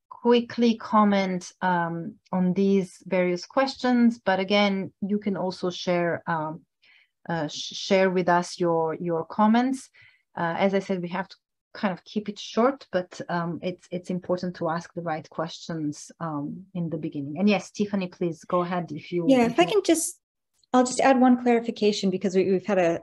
quickly comment on these various questions, but again, you can also share with us your comments. As I said, we have to kind of keep it short, but it's important to ask the right questions in the beginning. And yes, Tiffany, please go ahead if you. Yeah, if I can I'll just add one clarification because we've had a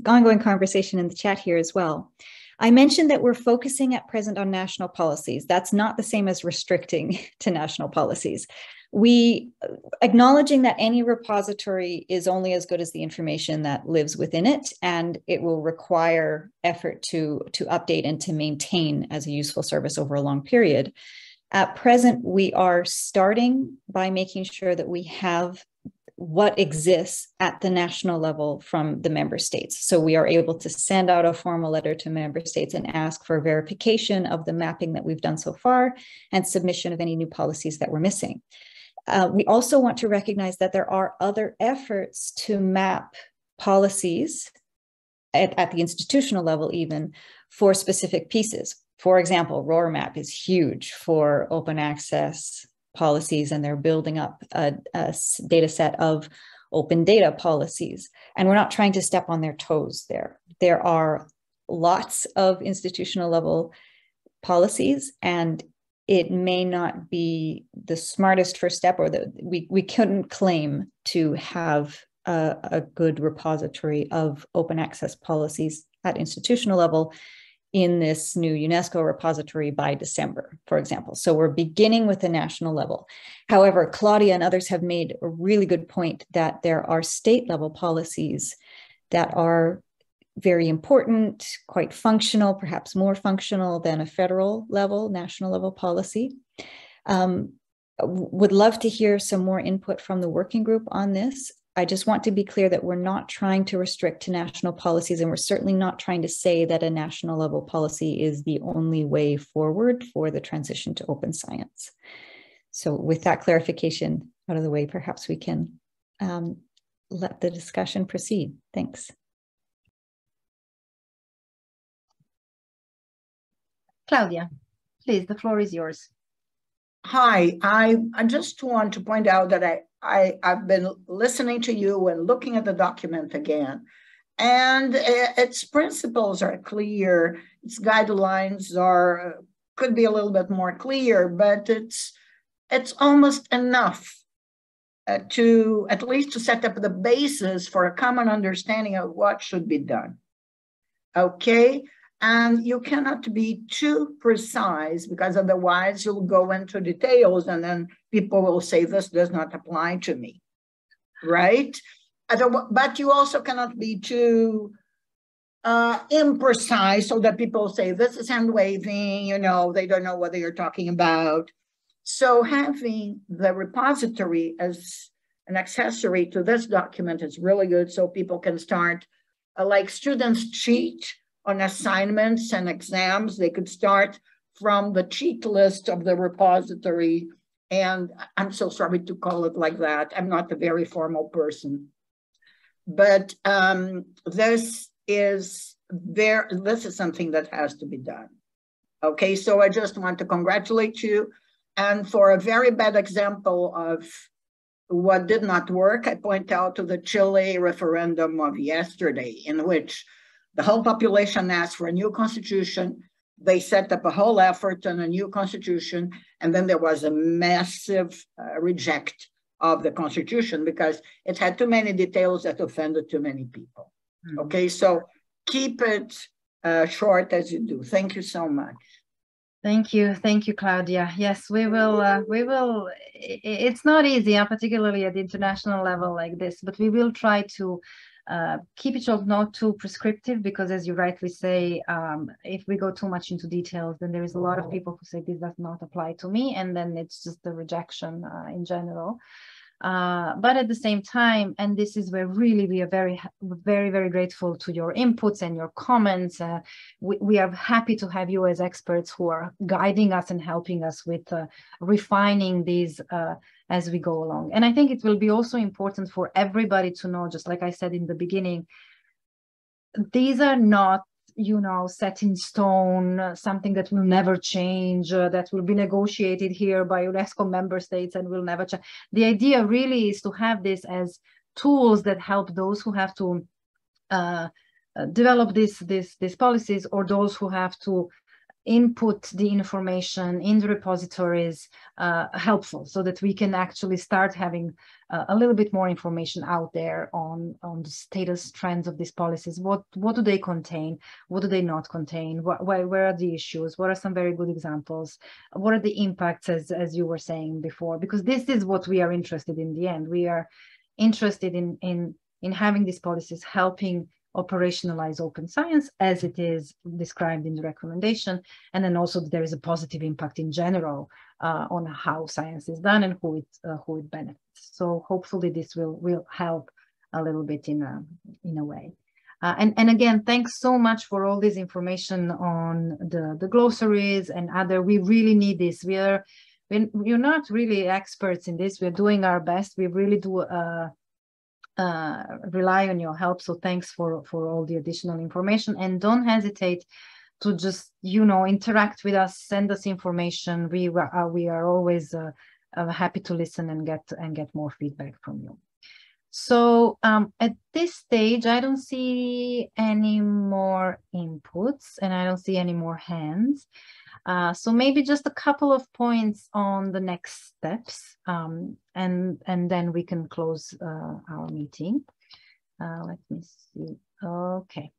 ongoing conversation in the chat here as well. I mentioned that we're focusing at present on national policies. That's not the same as restricting to national policies. We acknowledging that any repository is only as good as the information that lives within it, and it will require effort to update and to maintain as a useful service over a long period. At present, we are starting by making sure that we have what exists at the national level from the member states. So we are able to send out a formal letter to member states and ask for verification of the mapping that we've done so far and submission of any new policies that we're missing. We also want to recognize that there are other efforts to map policies at the institutional level even for specific pieces. For example, RoarMap is huge for open access policies, and they're building up a data set of open data policies. And we're not trying to step on their toes there. There are lots of institutional level policies, and it may not be the smartest first step, or we couldn't claim to have a good repository of open access policies at institutional level in this new UNESCO repository by December, for example. So we're beginning with the national level. However, Claudia and others have made a really good point that there are state level policies that are very important, quite functional, perhaps more functional than a federal level, national level policy. Would love to hear some more input from the working group on this. I just want to be clear that we're not trying to restrict to national policies, and we're certainly not trying to say that a national level policy is the only way forward for the transition to open science. So with that clarification out of the way, perhaps we can let the discussion proceed. Thanks. Claudia, please, the floor is yours. Hi, I just want to point out that I've been listening to you and looking at the document again, and its principles are clear. Its guidelines could be a little bit more clear, but it's almost enough to at least to set up the basis for a common understanding of what should be done. Okay. And you cannot be too precise, because otherwise you'll go into details and then people will say, this does not apply to me, right? But you also cannot be too imprecise so that people say, this is hand waving, you know, they don't know what you're talking about. So having the repository as an accessory to this document is really good, so people can start, like students cheat on assignments and exams, they could start from the cheat list of the repository. And I'm so sorry to call it like that. I'm not a very formal person. But this is something that has to be done. Okay, so I just want to congratulate you. And for a very bad example of what did not work, I point out to the Chile referendum of yesterday, in which the whole population asked for a new constitution. They set up a whole effort on a new constitution, and then there was a massive reject of the constitution because it had too many details that offended too many people. Mm-hmm. Okay, so keep it short as you do. Thank you so much. Thank you, Claudia. Yes, we will. It's not easy, particularly at the international level like this, but we will try to Keep it not too prescriptive, because as you rightly say, if we go too much into details, then there is a lot of people who say this does not apply to me, and then it's just the rejection in general. But at the same time, and this is where really we are very, very grateful to your inputs and your comments. We are happy to have you as experts who are guiding us and helping us with refining these as we go along. And I think it will be also important for everybody to know, just like I said in the beginning, these are not, you know, set in stone, something that will never change, that will be negotiated here by UNESCO member states and will never change. The idea really is to have this as tools that help those who have to develop these policies, or those who have to input the information in the repositories, helpful, so that we can actually start having a little bit more information out there on the status trends of these policies. What do they contain? What do they not contain? Where are the issues? What are some very good examples? What are the impacts, as you were saying before? Because this is what we are interested in the end. We are interested in having these policies helping operationalize open science as it is described in the recommendation, and then also there is a positive impact in general on how science is done and who it benefits. So hopefully this will help a little bit in a way. And again, thanks so much for all this information on the glossaries and other. We really need this. We're not really experts in this. We're doing our best. We really do rely on your help, so thanks for all the additional information, and don't hesitate to just, you know, interact with us, send us information. We are always happy to listen and get more feedback from you. So at this stage, I don't see any more inputs and I don't see any more hands. So maybe just a couple of points on the next steps, and then we can close our meeting. Let me see. Okay.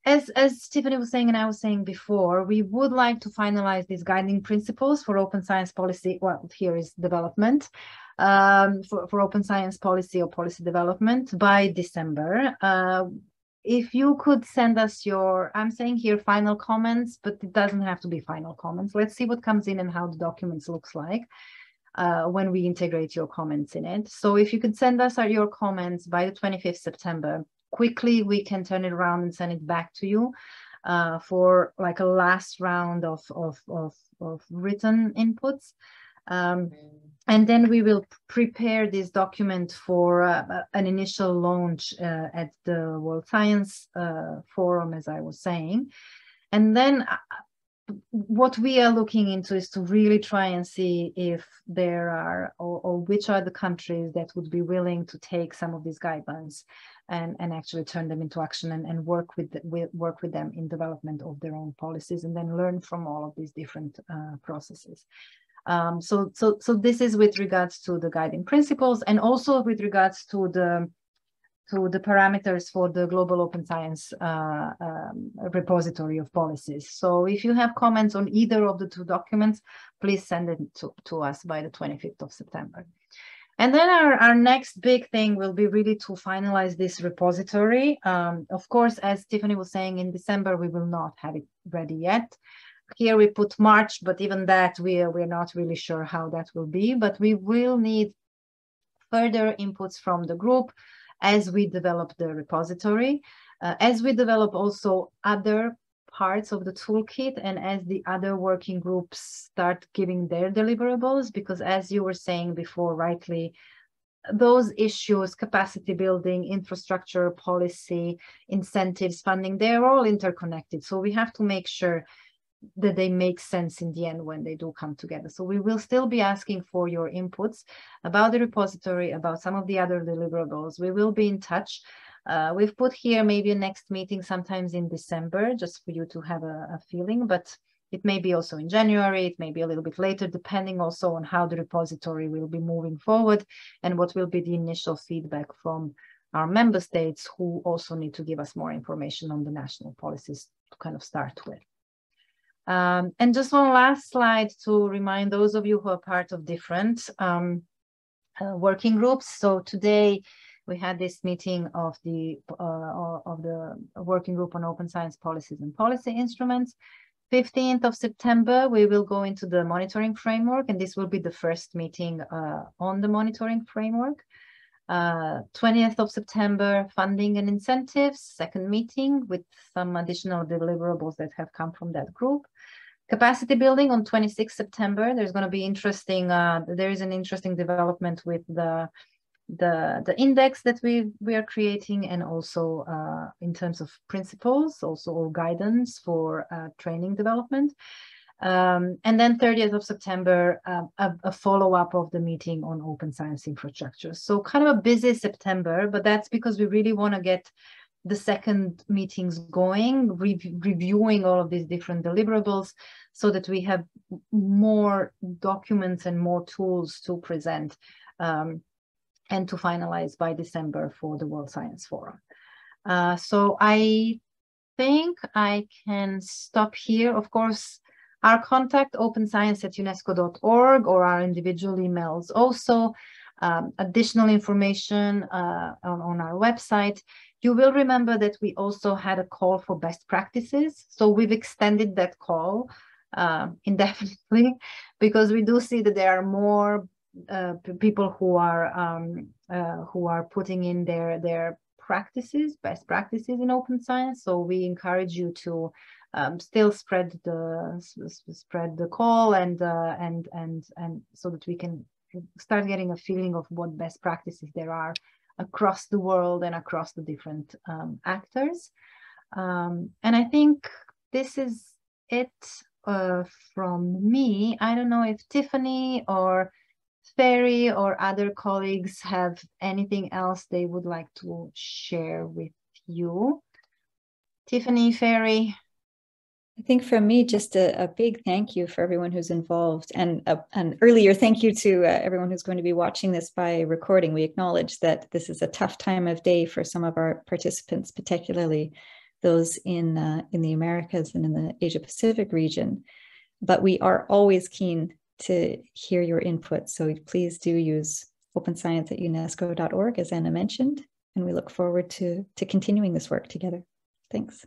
As Tiffany was saying and I was saying before, we would like to finalize these guiding principles for open science policy. Well, here is development for open science policy or policy development by December. If you could send us your, I'm saying here final comments, but it doesn't have to be final comments. Let's see what comes in and how the documents looks like when we integrate your comments in it. So if you could send us your comments by the 25th September, quickly we can turn it around and send it back to you for like a last round of written inputs. And then we will prepare this document for an initial launch at the World Science Forum, as I was saying. And then what we are looking into is to really try and see if there are, or which are the countries that would be willing to take some of these guidelines and actually turn them into action and work with them in development of their own policies, and then learn from all of these different processes. So this is with regards to the guiding principles, and also with regards to the parameters for the global open science repository of policies. So if you have comments on either of the two documents, please send it to us by the 25th of September. And then our next big thing will be really to finalize this repository. Of course, as Tiffany was saying, in December, we will not have it ready yet. Here we put March, but even that we're not really sure how that will be, but we will need further inputs from the group as we develop the repository, as we develop also other parts of the toolkit, and as the other working groups start giving their deliverables, because as you were saying before, rightly, those issues, capacity building, infrastructure, policy, incentives, funding, they're all interconnected. So we have to make sure that they make sense in the end when they do come together. So we will still be asking for your inputs about the repository, about some of the other deliverables. We will be in touch. We've put here maybe a next meeting sometimes in December, just for you to have a feeling, but it may be also in January, it may be a little bit later, depending also on how the repository will be moving forward and what will be the initial feedback from our member states, who also need to give us more information on the national policies to kind of start with. And just one last slide to remind those of you who are part of different working groups. So today we had this meeting of the working group on open science policies and policy instruments. 15th of September, we will go into the monitoring framework, and this will be the first meeting on the monitoring framework. 20th of September, funding and incentives, second meeting with some additional deliverables that have come from that group. Capacity building on 26th September, there's going to be interesting, there is an interesting development with the index that we are creating, and also in terms of principles, also guidance for training development. And then 30th of September, a follow-up of the meeting on open science infrastructure. So kind of a busy September, but that's because we really want to get the second meetings going, reviewing all of these different deliverables so that we have more documents and more tools to present and to finalize by December for the World Science Forum. So I think I can stop here. Of course, our contact, openscience@unesco.org, or our individual emails also. Additional information on our website. You will remember that we also had a call for best practices. So we've extended that call indefinitely, because we do see that there are more people who are putting in their practices, best practices in open science. So we encourage you to still spread the call and so that we can start getting a feeling of what best practices there are across the world and across the different actors. And I think this is it from me. I don't know if Tiffany or Ferry or other colleagues have anything else they would like to share with you. Tiffany, Ferry? I think from me, just a big thank you for everyone who's involved, and an earlier thank you to everyone who's going to be watching this by recording. We acknowledge that this is a tough time of day for some of our participants, particularly those in the Americas and in the Asia Pacific region, but we are always keen to hear your input. So please do use openscience@unesco.org, as Anna mentioned, and we look forward to continuing this work together. Thanks.